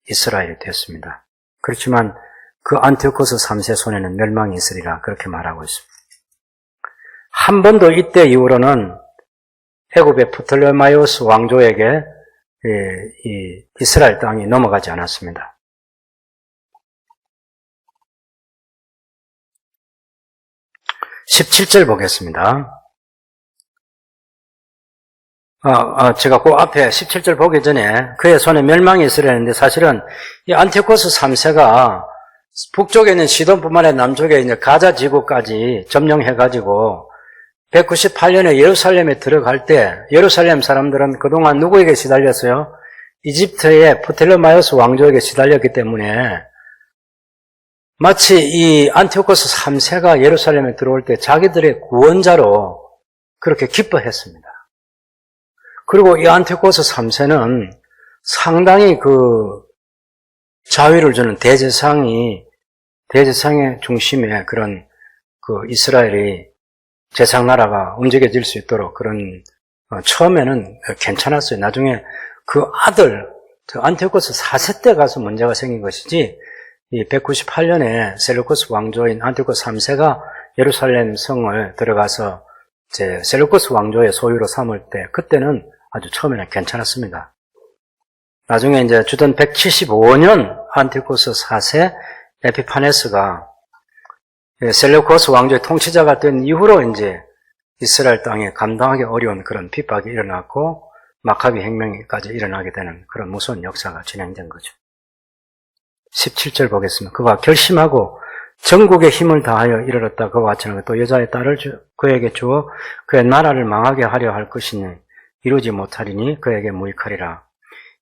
이스라엘이 됐습니다. 그렇지만 그 안티오코스 3세 손에는 멸망이 있으리라 그렇게 말하고 있습니다. 한 번도 이때 이후로는 애굽의 프톨레마이오스 왕조에게 이 이스라엘 땅이 넘어가지 않았습니다. (17절) 보겠습니다. 제가 그 앞에 17절 보기 전에 그의 손에 멸망이 있으려 했는데 사실은 이 안티오코스 3세가 북쪽에 있는 시돈뿐만 아니라 남쪽에 있는 가자 지구까지 점령해가지고 198년에 예루살렘에 들어갈 때 예루살렘 사람들은 그동안 누구에게 시달렸어요? 이집트의 프톨레마이오스 왕조에게 시달렸기 때문에 마치 이 안티오코스 3세가 예루살렘에 들어올 때 자기들의 구원자로 그렇게 기뻐했습니다. 그리고 이 안티오코스 3세는 상당히 그 자유를 주는 대제사장의 중심에 그런 그 이스라엘이 제상나라가 움직여질 수 있도록 그런 처음에는 괜찮았어요. 나중에 그 아들 안티오코스 4세 때 가서 문제가 생긴 것이지 이 198년에 셀루코스 왕조인 안티오코스 3세가 예루살렘 성을 들어가서 이제 셀루코스 왕조의 소유로 삼을 때 그때는 아주 처음에는 괜찮았습니다. 나중에 이제 주전 175년 안티오코스 4세 에피파네스가 셀레우코스 왕조의 통치자가 된 이후로 이제 이스라엘 땅에 감당하기 어려운 그런 핍박이 일어났고 마카비 혁명까지 일어나게 되는 그런 무서운 역사가 진행된 거죠. 17절 보겠습니다. 그가 결심하고 전국의 힘을 다하여 이르렀다. 그와 같이는 또 여자의 딸을 그에게 주어 그의 나라를 망하게 하려 할 것이니 이루지 못하리니 그에게 무익하리라.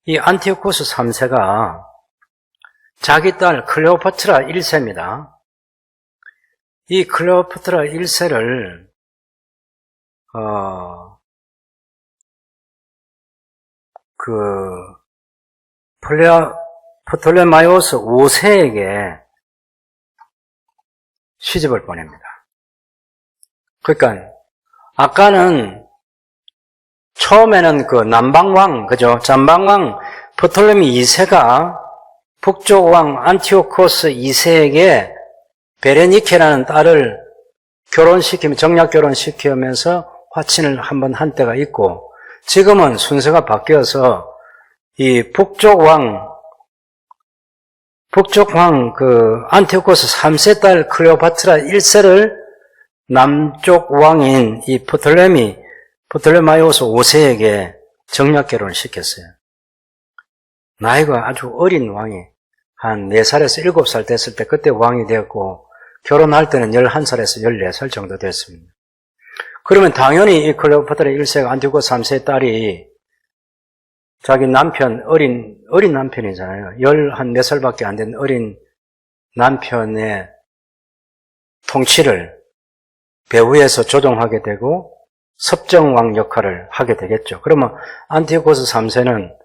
이 안티오코스 3세가 자기 딸 클레오파트라 1세입니다. 이 클레오파트라 1세를 프톨레마이오스 5세에게 시집을 보냅니다. 그러니까 아까는 처음에는 그 남방왕, 그죠? 남방왕 프톨레미 2세가 북쪽 왕 안티오코스 2세에게 베레니케라는 딸을 정략 결혼시키면서 화친을 한번 한 때가 있고, 지금은 순서가 바뀌어서 이 북쪽 왕 그 안티오코스 3세 딸 클레오파트라 1세를 남쪽 왕인 이 프톨레마이오스 5세에게 정략 결혼을 시켰어요. 나이가 아주 어린 왕이 한 4살에서 7살 됐을 때 그때 왕이 되었고 결혼할 때는 11살에서 14살 정도 됐습니다. 그러면 당연히 이 클레오파트라 1세가 안티오코스 3세의 딸이 자기 남편, 어린 남편이잖아요. 14살밖에 안 된 어린 남편의 통치를 배후에서 조종하게 되고 섭정왕 역할을 하게 되겠죠. 그러면 안티오코스 3세는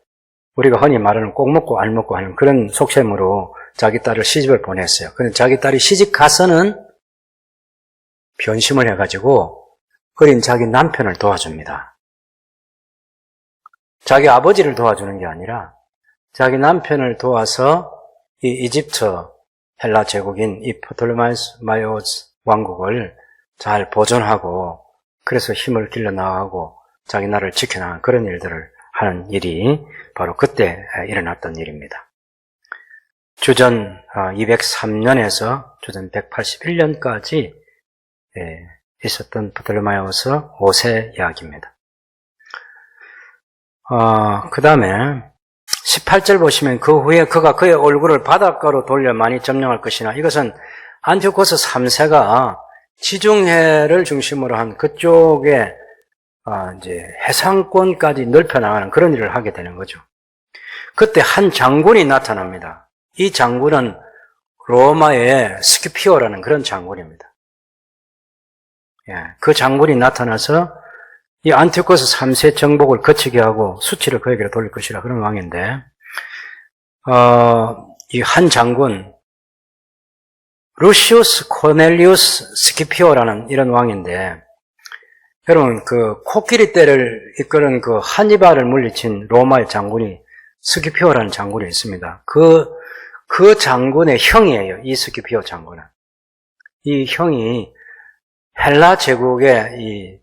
우리가 흔히 말하는 꼭 먹고 알 먹고 하는 그런 속셈으로 자기 딸을 시집을 보냈어요. 그런데 자기 딸이 시집 가서는 변심을 해가지고 어린 자기 남편을 도와줍니다. 자기 아버지를 도와주는 게 아니라 자기 남편을 도와서 이 이집트 헬라 제국인 이 프톨레마이오스 왕국을 잘 보존하고 그래서 힘을 길러나가고 자기 나라를 지켜나가는 그런 일들을 하는 일이 바로 그때 일어났던 일입니다. 주전 203년에서 주전 181년까지 있었던 프톨레마이오스 5세 이야기입니다. 그 다음에 18절 보시면 그 후에 그가 그의 얼굴을 바닷가로 돌려 많이 점령할 것이나, 이것은 안티오코스 3세가 지중해를 중심으로 한 그쪽에 이제 해상권까지 넓혀나가는 그런 일을 하게 되는 거죠. 그때 한 장군이 나타납니다. 이 장군은 로마의 스키피오라는 그런 장군입니다. 그 장군이 나타나서 이 안티오코스 3세 정복을 거치게 하고 수치를 그에게로 돌릴 것이라 그런 왕인데, 이 한 장군, 루시우스 코넬리우스 스키피오라는 이런 왕인데, 여러분 그 코끼리 떼를 이끄는 그 한니발을 물리친 로마의 장군이 스키피오라는 장군이 있습니다. 그 장군의 형이에요. 이 스키피오 장군은. 이 형이 헬라 제국의 이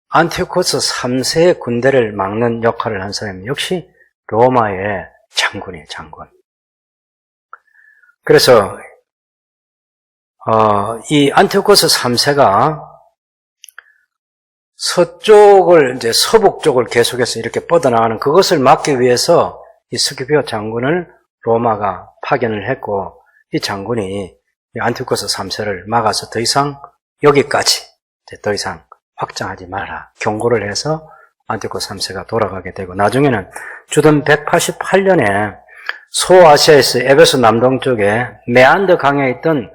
안티오코스 3세의 군대를 막는 역할을 한 사람이 역시 로마의 장군이에요. 장군. 그래서 이 안티오코스 3세가 서쪽을 이제 서북 쪽을 계속해서 이렇게 뻗어나가는 그것을 막기 위해서 이 스키피오 장군을 로마가 파견을 했고, 이 장군이 이 안티오코스 3세를 막아서 더 이상 여기까지 이제 더 이상 확장하지 마라 경고를 해서 안티오코스 3세가 돌아가게 되고, 나중에는 주던 188년에 소아시아에서 에베소 남동쪽에 메안드 강에 있던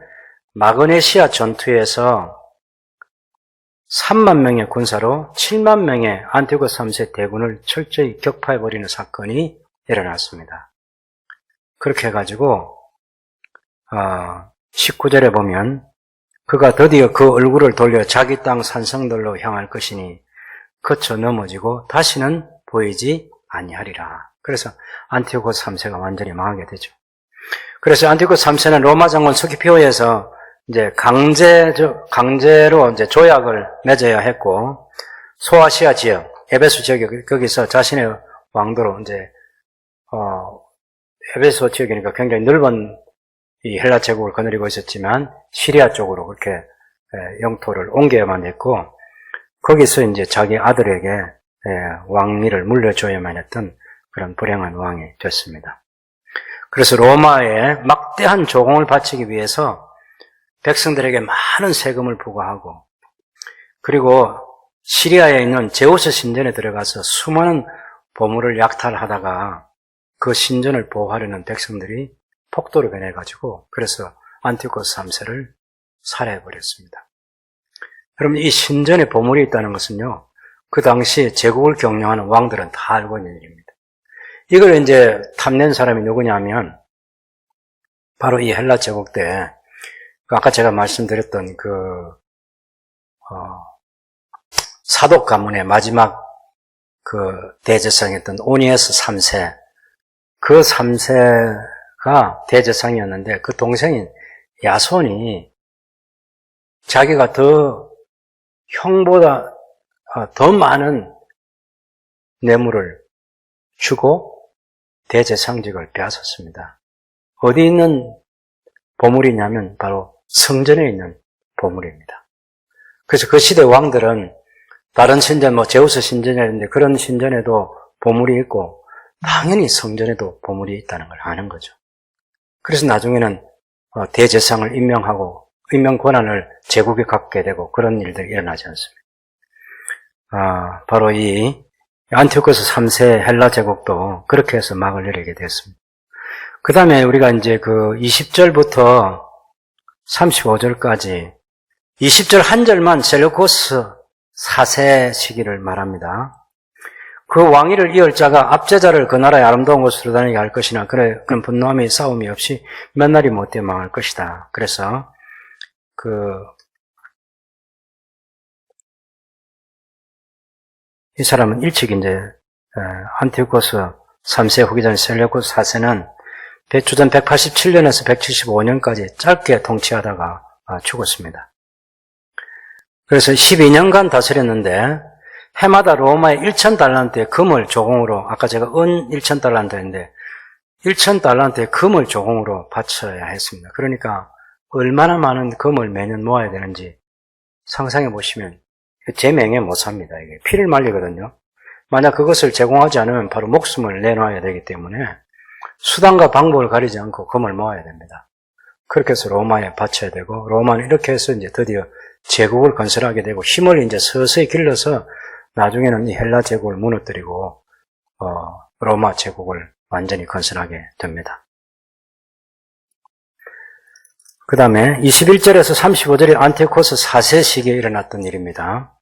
마그네시아 전투에서 3만 명의 군사로 7만 명의 안티오코스 3세 대군을 철저히 격파해버리는 사건이 일어났습니다. 그렇게 해가지고 19절에 보면 그가 드디어 그 얼굴을 돌려 자기 땅 산성들로 향할 것이니 거쳐 넘어지고 다시는 보이지 아니하리라. 그래서 안티오코스 3세가 완전히 망하게 되죠. 그래서 안티오코스 3세는 로마 장군 스키피오에서 이제 강제로 이제 조약을 맺어야 했고, 소아시아 지역, 에베소 지역, 거기서 자신의 왕도로 이제, 에베소 지역이니까 굉장히 넓은 이 헬라 제국을 거느리고 있었지만, 시리아 쪽으로 그렇게 영토를 옮겨야만 했고, 거기서 이제 자기 아들에게 왕위를 물려줘야만 했던 그런 불행한 왕이 됐습니다. 그래서 로마에 막대한 조공을 바치기 위해서 백성들에게 많은 세금을 부과하고, 그리고 시리아에 있는 제우스 신전에 들어가서 수많은 보물을 약탈하다가 그 신전을 보호하려는 백성들이 폭도를 변해가지고, 그래서 안티오코스 3세를 살해해버렸습니다. 여러분, 이 신전에 보물이 있다는 것은요, 그 당시 제국을 경영하는 왕들은 다 알고 있는 일입니다. 이걸 이제 탐낸 사람이 누구냐면, 바로 이 헬라 제국 때 아까 제가 말씀드렸던 사독 가문의 마지막 그 대제사장이었던 오니에스 3세, 그 3세가 대제사장이었는데 그 동생인 야손이 자기가 형보다 더 많은 뇌물을 주고 대제사장직을 빼앗았습니다. 어디 있는 보물이냐면 바로 성전에 있는 보물입니다. 그래서 그 시대 왕들은 다른 신전, 제우스 신전이라는데 그런 신전에도 보물이 있고 당연히 성전에도 보물이 있다는 걸 아는 거죠. 그래서 나중에는 대제사장을 임명하고 임명 권한을 제국이 갖게 되고 그런 일들이 일어나지 않습니다. 바로 이 안티오코스 3세 헬라 제국도 그렇게 해서 막을 내리게 됐습니다. 그 다음에 우리가 이제 그 20절부터 35절까지 20절 한 절만 셀루코스 4세 시기를 말합니다. 그 왕위를 이을 자가 압제자를 그 나라의 아름다운 곳으로 다니게 할 것이나 그런 분노함이 싸움이 없이 몇 날이 못되어 망할 것이다. 그래서 이 사람은 일찍 이제 안티오코스 3세 후기자인 셀루코스 4세는 주전 187년에서 175년까지 짧게 통치하다가 죽었습니다. 그래서 12년간 다스렸는데 해마다 로마에 1,000달란트의 금을 조공으로, 아까 제가 은 1,000달란트 했는데 1,000달란트의 금을 조공으로 바쳐야 했습니다. 그러니까 얼마나 많은 금을 매년 모아야 되는지 상상해 보시면 제 명예 못 삽니다. 이게 피를 말리거든요. 만약 그것을 제공하지 않으면 바로 목숨을 내놔야 되기 때문에 수단과 방법을 가리지 않고 금을 모아야 됩니다. 그렇게 해서 로마에 바쳐야 되고, 로마는 이렇게 해서 이제 드디어 제국을 건설하게 되고, 힘을 이제 서서히 길러서 나중에는 이 헬라 제국을 무너뜨리고, 로마 제국을 완전히 건설하게 됩니다. 그 다음에 21절에서 35절이 안티오코스 4세 시기에 일어났던 일입니다.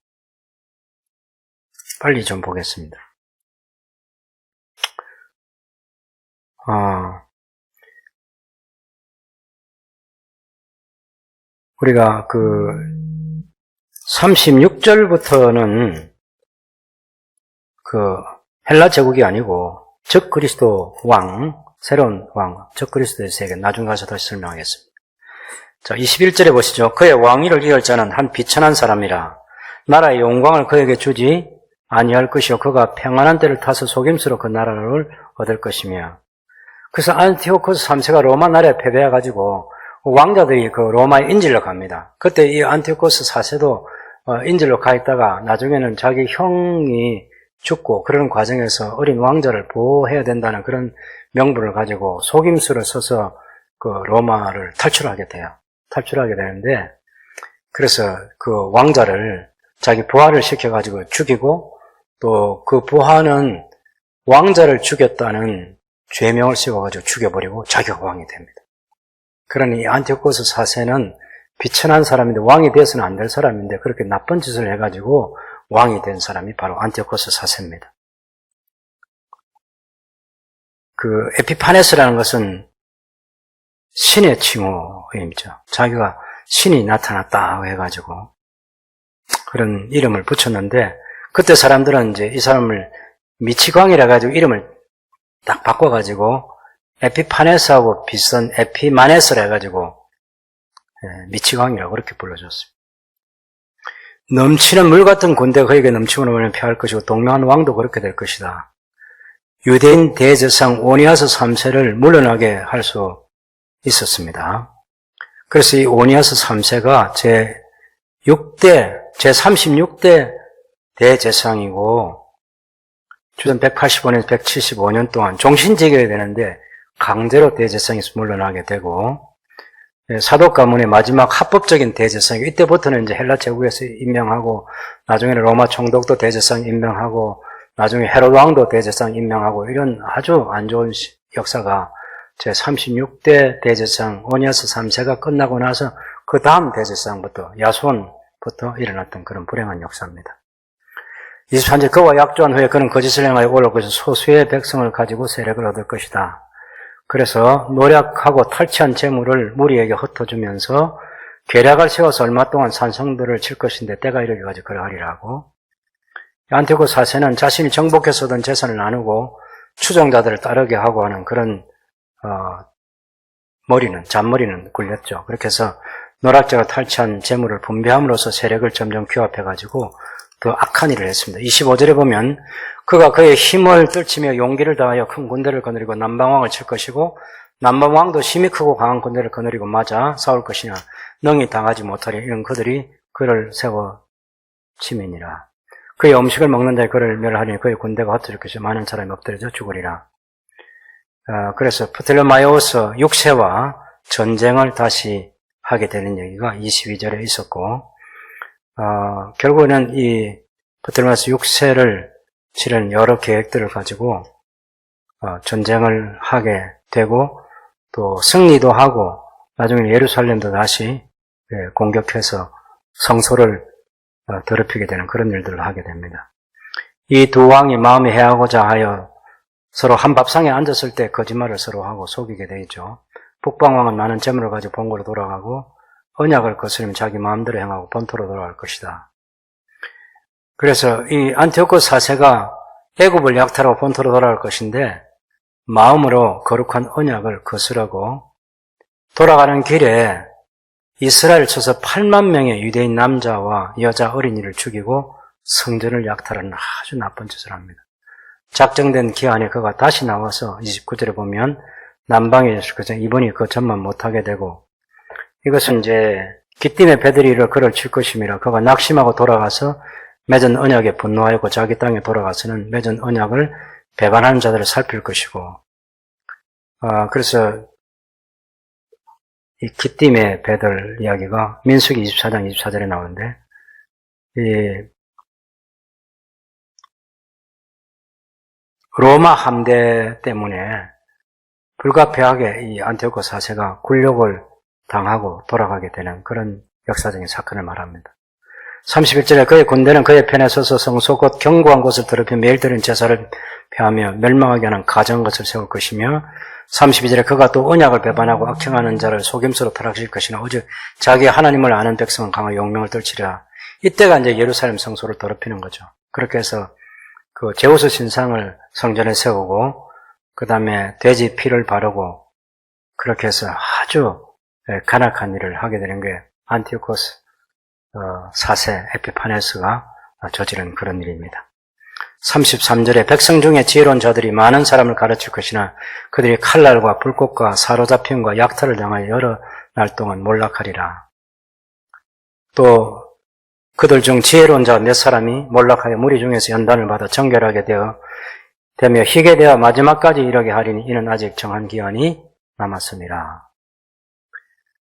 빨리 좀 보겠습니다. 우리가 36절부터는 헬라 제국이 아니고 적그리스도 왕, 새로운 왕, 적그리스도의 세계, 나중 가서 다시 설명하겠습니다. 자, 21절에 보시죠. 그의 왕위를 이을 자는 한 비천한 사람이라. 나라의 영광을 그에게 주지 아니할 것이요 그가 평안한 때를 타서 속임수로 그 나라를 얻을 것이며. 그래서 안티오코스 3세가 로마 나라에 패배해가지고 왕자들이 그 로마에 인질로 갑니다. 그때 이 안티오코스 4세도 인질로 가 있다가 나중에는 자기 형이 죽고 그런 과정에서 어린 왕자를 보호해야 된다는 그런 명분을 가지고 속임수를 써서 그 로마를 탈출하게 돼요. 탈출하게 되는데, 그래서 그 왕자를 자기 부하를 시켜가지고 죽이고, 또 그 부하는 왕자를 죽였다는 죄명을 씌워가지고 죽여버리고 자기가 왕이 됩니다. 그러니 안티오코스 4세는 비천한 사람인데 왕이 돼서는 안 될 사람인데 그렇게 나쁜 짓을 해가지고 왕이 된 사람이 바로 안티오코스 4세입니다. 그 에피파네스라는 것은 신의 칭호임이죠. 자기가 신이 나타났다 해가지고 그런 이름을 붙였는데, 그때 사람들은 이제 이 사람을 미치광이라 가지고 이름을 딱 바꿔가지고 에피파네스하고 비슷한 에피마네스라 해가지고 미치광이라고 그렇게 불러줬어요. 넘치는 물 같은 군대가 그에게 넘치고 나면 패할 것이고 동명한 왕도 그렇게 될 것이다. 유대인 대제사장 오니아스 3세를 물러나게 할 수 있었습니다. 그래서 이 오니아스 3세가 제36대 대제사장이고 주전 185년, 175년 동안 종신제결이 되는데 강제로 대제사장에서 물러나게 되고, 사도 가문의 마지막 합법적인 대제사장이 이때부터는 이제 헬라 제국에서 임명하고 나중에는 로마 총독도 대제사장 임명하고 나중에 헤롯 왕도 대제사장 임명하고 이런 아주 안 좋은 역사가 제36대 대제사장 오니아스 3세가 끝나고 나서 그 다음 대제사장부터 야손부터 일어났던 그런 불행한 역사입니다. 23절 그와 약조한 후에 그는 거짓을 행하여 올라올 것이고 소수의 백성을 가지고 세력을 얻을 것이다. 그래서 노력하고 탈취한 재물을 무리에게 흩어주면서 계략을 세워서 얼마 동안 산성들을 칠 것인데 때가 이르기까지 그러하리라고. 안티오코스 4세는 자신이 정복해서 얻은 재산을 나누고 추종자들을 따르게 하고 하는 그런 잔머리는 굴렸죠. 그렇게 해서 노략자가 탈취한 재물을 분배함으로써 세력을 점점 규합해가지고 더 악한 일을 했습니다. 25절에 보면 그가 그의 힘을 떨치며 용기를 다하여 큰 군대를 거느리고 남방왕을 칠 것이고 남방왕도 힘이 크고 강한 군대를 거느리고 맞아 싸울 것이냐 능히 당하지 못하리. 이런 그들이 그를 세워 치민이라. 그의 음식을 먹는데 그를 멸하리니 그의 군대가 흩어질 것이요 많은 사람이 엎드려져 죽으리라. 그래서 프텔레마이오스 6세와 전쟁을 다시 하게 되는 얘기가 22절에 있었고, 결국에는 이 프텔레마이오스 6세를 치른 여러 계획들을 가지고 전쟁을 하게 되고 또 승리도 하고 나중에 예루살렘도 다시 공격해서 성소를 더럽히게 되는 그런 일들을 하게 됩니다. 이 두 왕이 마음이 해하고자 하여 서로 한 밥상에 앉았을 때 거짓말을 서로 하고 속이게 되죠. 북방왕은 많은 재물을 가지고 본고로 돌아가고 언약을 거스르면 자기 마음대로 행하고 본토로 돌아갈 것이다. 그래서 이 안티오코스 4세가 애굽을 약탈하고 본토로 돌아갈 것인데 마음으로 거룩한 언약을 거스르고 돌아가는 길에 이스라엘 쳐서 8만 명의 유대인 남자와 여자 어린이를 죽이고 성전을 약탈하는 아주 나쁜 짓을 합니다. 작정된 기한에 그가 다시 나와서 29절에 보면 남방에 있을 이번이 그 전만 못하게 되고, 이것은 이제 기띔의 배들이를 그를 칠 것임이라. 그가 낙심하고 돌아가서 맺은 언약에 분노하였고 자기 땅에 돌아가서는 맺은 언약을 배반하는 자들을 살필 것이고, 그래서 이 기띔의 배들 이야기가 민수기 24장 24절에 나오는데, 이 로마 함대 때문에 불가피하게 이 안티오코스 4세가 굴욕을 당하고 돌아가게 되는 그런 역사적인 사건을 말합니다. 31절에 그의 군대는 그의 편에 서서 성소 곧 견고한 곳을 더럽혀 매일 드린 제사를 폐하며 멸망하게 하는 가정한 것을 세울 것이며 32절에 그가 또 언약을 배반하고 악행하는 자를 속임수로 타락시킬 것이나 오직 자기 하나님을 아는 백성은 강한 용명을 떨치리라. 이때가 이제 예루살렘 성소를 더럽히는 거죠. 그렇게 해서 그 제우스 신상을 성전에 세우고 그 다음에 돼지 피를 바르고 그렇게 해서 아주 간악한 일을 하게 되는 게 안티오코스 4세 에피파네스가 저지른 그런 일입니다. 33절에 백성 중에 지혜로운 자들이 많은 사람을 가르칠 것이나 그들이 칼날과 불꽃과 사로잡힘과 약탈을 당하여 여러 날 동안 몰락하리라. 또 그들 중 지혜로운 자 몇 사람이 몰락하여 무리 중에서 연단을 받아 정결하게 되며 희게 되어 마지막까지 이르게 하리니 이는 아직 정한 기한이 남았습니다.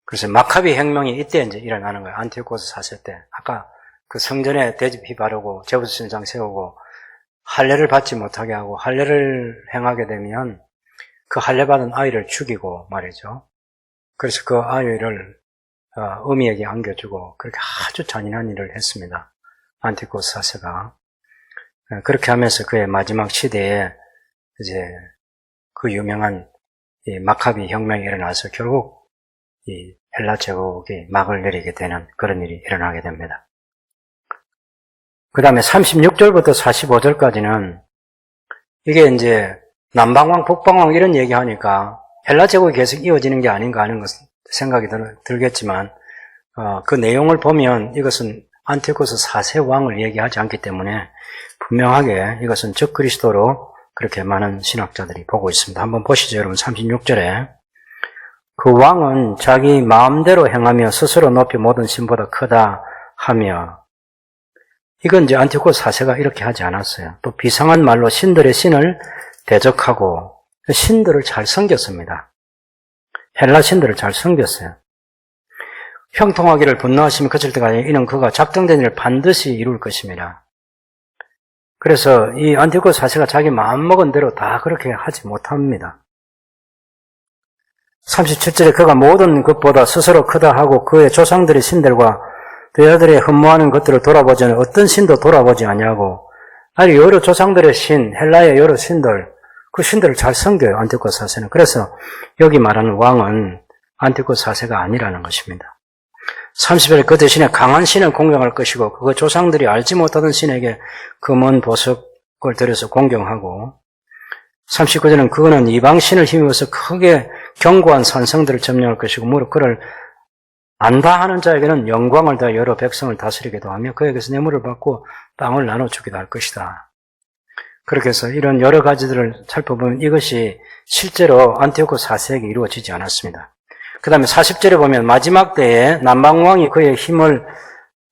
그래서 마카비 혁명이 이때 이제 일어나는 거예요. 안티오코스 4세 때. 아까 그 성전에 돼지 피 바르고 제우스 신상 세우고 할례를 받지 못하게 하고 할례를 행하게 되면 그 할례 받은 아이를 죽이고 말이죠. 그래서 그 아이를 어미에게 안겨주고 그렇게 아주 잔인한 일을 했습니다. 안티오코스 4세가. 그렇게 하면서 그의 마지막 시대에 이제 그 유명한 이 마카비 혁명이 일어나서 결국 이 헬라 제국이 막을 내리게 되는 그런 일이 일어나게 됩니다. 그 다음에 36절부터 45절까지는 이게 이제 남방왕, 북방왕 이런 얘기하니까 헬라 제국이 계속 이어지는 게 아닌가 하는 것 생각이 들겠지만 그 내용을 보면 이것은 안티오코스 4세 왕을 얘기하지 않기 때문에 분명하게 이것은 적그리스도로 그렇게 많은 신학자들이 보고 있습니다. 한번 보시죠, 여러분. 36절에 그 왕은 자기 마음대로 행하며 스스로 높이 모든 신보다 크다 하며 이건 이제 안티오코스 4세가 이렇게 하지 않았어요. 또 비상한 말로 신들의 신을 대적하고 신들을 잘 섬겼습니다. 헬라 신들을 잘 섬겼어요. 형통하기를 분노하시면 그칠 때까지 이는 그가 작정된 일을 반드시 이룰 것입니다. 그래서 이 안티오코스 4세가 자기 마음먹은 대로 다 그렇게 하지 못합니다. 37절에 그가 모든 것보다 스스로 크다 하고 그의 조상들의 신들과 여자들의 흠모하는 것들을 돌아보지 않고 어떤 신도 돌아보지 아니하고 아니 여러 조상들의 신, 헬라의 여러 신들 그 신들을 잘 섬겨요. 안티오코스 4세는. 그래서 여기 말하는 왕은 안티오코스 4세가 아니라는 것입니다. 30절에 그 대신에 강한 신을 공경할 것이고 그 조상들이 알지 못하던 신에게 금은 보석을 들여서 공경하고 39절은 그거는 이방 신을 힘입어서 크게 견고한 산성들을 점령할 것이고 무릇 그를 안다 하는 자에게는 영광을 다 여러 백성을 다스리기도 하며 그에게서 뇌물을 받고 땅을 나눠주기도 할 것이다. 그렇게 해서 이런 여러 가지들을 살펴보면 이것이 실제로 안티오코스 4세에게 이루어지지 않았습니다. 그 다음에 40절에 보면 마지막 때에 남방왕이 그의 힘을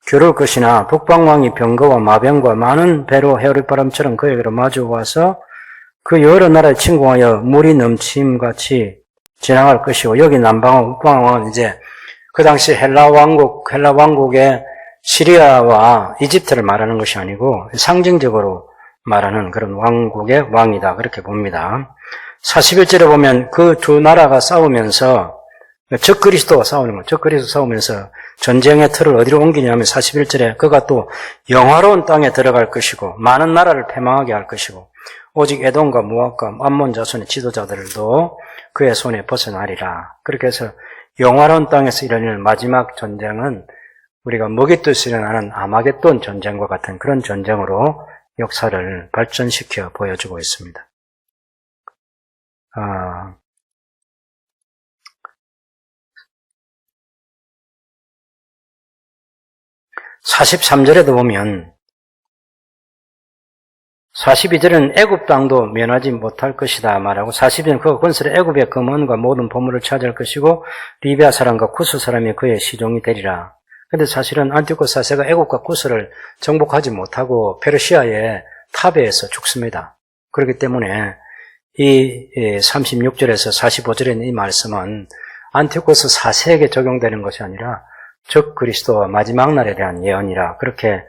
겨룰 것이나 북방왕이 병거와 마병과 많은 배로 해오리바람처럼 그에게로 마주와서 그 여러 나라에 침공하여 물이 넘침같이 지나갈 것이고 여기 남방왕, 북방왕은 이제 그 당시 헬라 왕국의 시리아와 이집트를 말하는 것이 아니고 상징적으로 말하는 그런 왕국의 왕이다. 그렇게 봅니다. 41절에 보면 그 두 나라가 싸우면서 적그리스도와 싸우는 거죠. 적그리스도 싸우면서 전쟁의 틀을 어디로 옮기냐면 41절에 그가 또 영화로운 땅에 들어갈 것이고 많은 나라를 패망하게 할 것이고 오직 에돔과 모압과 암몬 자손의 지도자들도 그의 손에 벗어나리라. 그렇게 해서 영화로운 땅에서 일어나는 마지막 전쟁은 우리가 먹잇듯이 일어나는 아마겟돈 전쟁과 같은 그런 전쟁으로 역사를 발전시켜 보여주고 있습니다. 43절에도 보면 42절은 애굽 땅도 면하지 못할 것이다 말하고 42절은 그가 건설해 애굽의 금원과 모든 보물을 차지할 것이고 리비아 사람과 쿠스 사람이 그의 시종이 되리라. 그런데 사실은 안티오코스 4세가 애굽과 쿠스를 정복하지 못하고 페르시아의 타베에서 죽습니다. 그렇기 때문에 이 36절에서 45절에 있는 이 말씀은 안티오코스 4세에게 적용되는 것이 아니라 적 그리스도와 마지막 날에 대한 예언이라 그렇게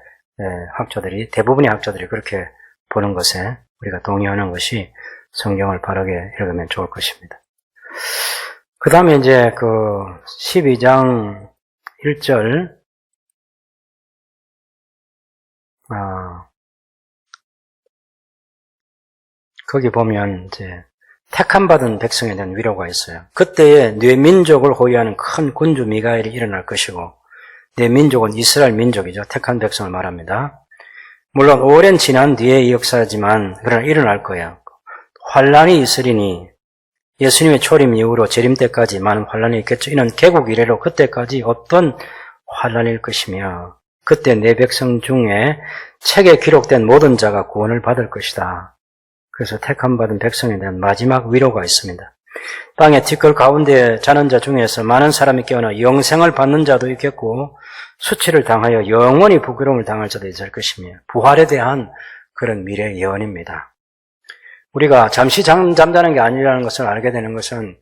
학자들이 대부분의 학자들이 그렇게 보는 것에 우리가 동의하는 것이 성경을 바르게 읽으면 좋을 것입니다. 그 다음에 이제 그 12장 1절 거기 보면 이제 택함 받은 백성에 대한 위로가 있어요. 그때에 네 민족을 호위하는 큰 군주 미가엘이 일어날 것이고, 네 민족은 이스라엘 민족이죠. 택한 백성을 말합니다. 물론 오랜 지난 뒤의 역사지만 그러나 일어날 거예요. 환란이 있으리니 예수님의 초림 이후로 재림 때까지 많은 환란이 있겠죠. 이는 개국 이래로 그때까지 없던 환란일 것이며 그때 내 백성 중에 책에 기록된 모든 자가 구원을 받을 것이다. 그래서 택함 받은 백성에 대한 마지막 위로가 있습니다. 땅의 티끌 가운데 자는 자 중에서 많은 사람이 깨어나 영생을 받는 자도 있겠고 수치를 당하여 영원히 부끄러움을 당할 자도 있을 것이며 부활에 대한 그런 미래 예언입니다. 우리가 잠시 잠자는 게 아니라는 것을 알게 되는 것은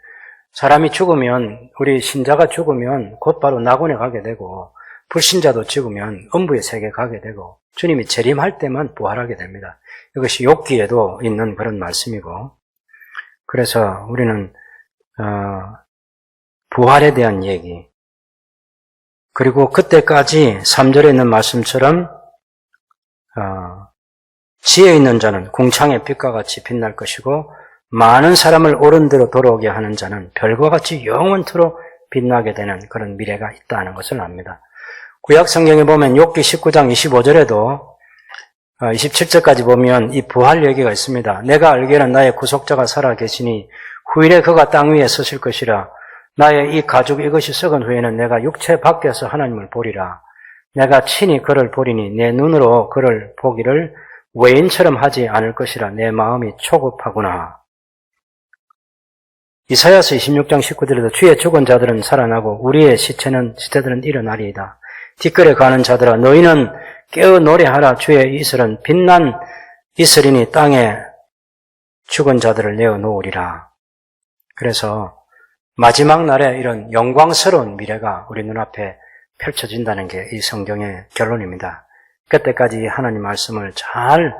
사람이 죽으면, 우리 신자가 죽으면 곧바로 낙원에 가게 되고 불신자도 죽으면 음부의 세계에 가게 되고 주님이 재림할 때만 부활하게 됩니다. 이것이 욥기에도 있는 그런 말씀이고, 그래서 우리는 부활에 대한 얘기, 그리고 그때까지 3절에 있는 말씀처럼 지혜 있는 자는 궁창의 빛과 같이 빛날 것이고 많은 사람을 옳은 대로 돌아오게 하는 자는 별과 같이 영원토록 빛나게 되는 그런 미래가 있다는 것을 압니다. 구약 성경에 보면 욥기 19장 25절에도 27절까지 보면 이 부활 얘기가 있습니다. 내가 알기에는 나의 구속자가 살아 계시니 후일에 그가 땅 위에 서실 것이라. 나의 이 가죽 이것이 썩은 후에는 내가 육체 밖에서 하나님을 보리라. 내가 친히 그를 보리니 내 눈으로 그를 보기를 외인처럼 하지 않을 것이라. 내 마음이 초급하구나. 이사야서 26장 19절에도 주의 죽은 자들은 살아나고 우리의 시체들은 일어나리이다. 뒷걸에 가는 자들아 너희는 깨어 노래하라. 주의 이슬은 빛난 이슬이니 땅에 죽은 자들을 내어 놓으리라. 그래서 마지막 날에 이런 영광스러운 미래가 우리 눈앞에 펼쳐진다는 게 이 성경의 결론입니다. 그때까지 하나님 말씀을 잘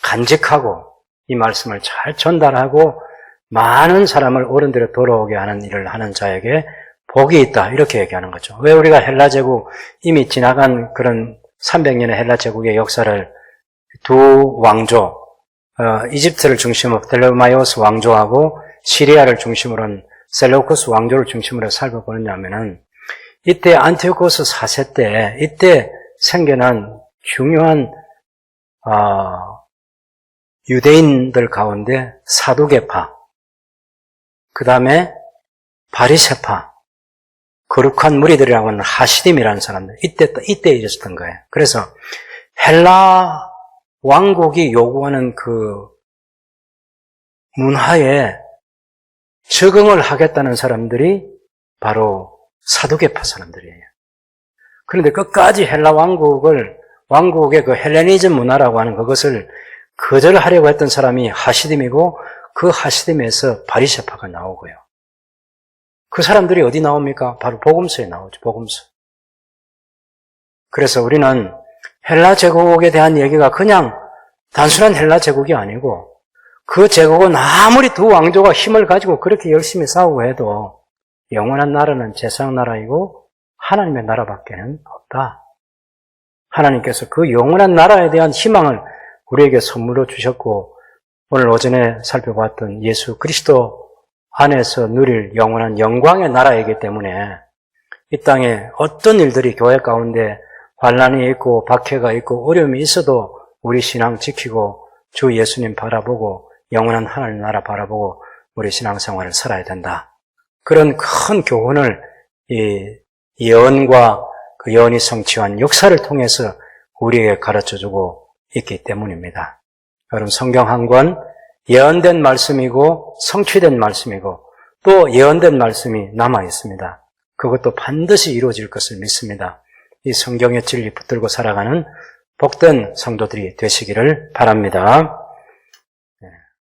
간직하고 이 말씀을 잘 전달하고 많은 사람을 옳은 대로 돌아오게 하는 일을 하는 자에게 복이 있다, 이렇게 얘기하는 거죠. 왜 우리가 헬라 제국, 이미 지나간 그런 300년의 헬라 제국의 역사를 두 왕조, 이집트를 중심으로 델레마이오스 왕조하고 시리아를 중심으로 한 셀레우코스 왕조를 중심으로 살펴보느냐 하면은 이때 안티오코스 4세 때 이때 생겨난 중요한 유대인들 가운데 사두개파, 그 다음에 바리새파, 거룩한 무리들이라고 하는 하시딤이라는 사람들, 이때 있었던 거예요. 그래서 헬라 왕국이 요구하는 그 문화에 적응을 하겠다는 사람들이 바로 사두개파 사람들이에요. 그런데 끝까지 헬라 왕국의 그 헬레니즘 문화라고 하는 그것을 거절하려고 했던 사람이 하시딤이고 그 하시딤에서 바리새파가 나오고요. 그 사람들이 어디 나옵니까? 바로 복음서에 나오죠. 복음서. 그래서 우리는 헬라 제국에 대한 얘기가 그냥 단순한 헬라 제국이 아니고 그 제국은 아무리 두 왕조가 힘을 가지고 그렇게 열심히 싸우고 해도 영원한 나라는 세상 나라이고 하나님의 나라밖에는 없다. 하나님께서 그 영원한 나라에 대한 희망을 우리에게 선물로 주셨고 오늘 오전에 살펴봤던 예수 그리스도 안에서 누릴 영원한 영광의 나라이기 때문에 이 땅에 어떤 일들이 교회 가운데 환난이 있고 박해가 있고 어려움이 있어도 우리 신앙 지키고 주 예수님 바라보고 영원한 하나님 나라 바라보고 우리 신앙생활을 살아야 된다. 그런 큰 교훈을 이 예언과 그 예언이 성취한 역사를 통해서 우리에게 가르쳐주고 있기 때문입니다. 여러분 성경 한 권 예언된 말씀이고 성취된 말씀이고 또 예언된 말씀이 남아 있습니다. 그것도 반드시 이루어질 것을 믿습니다. 이 성경의 진리 붙들고 살아가는 복된 성도들이 되시기를 바랍니다.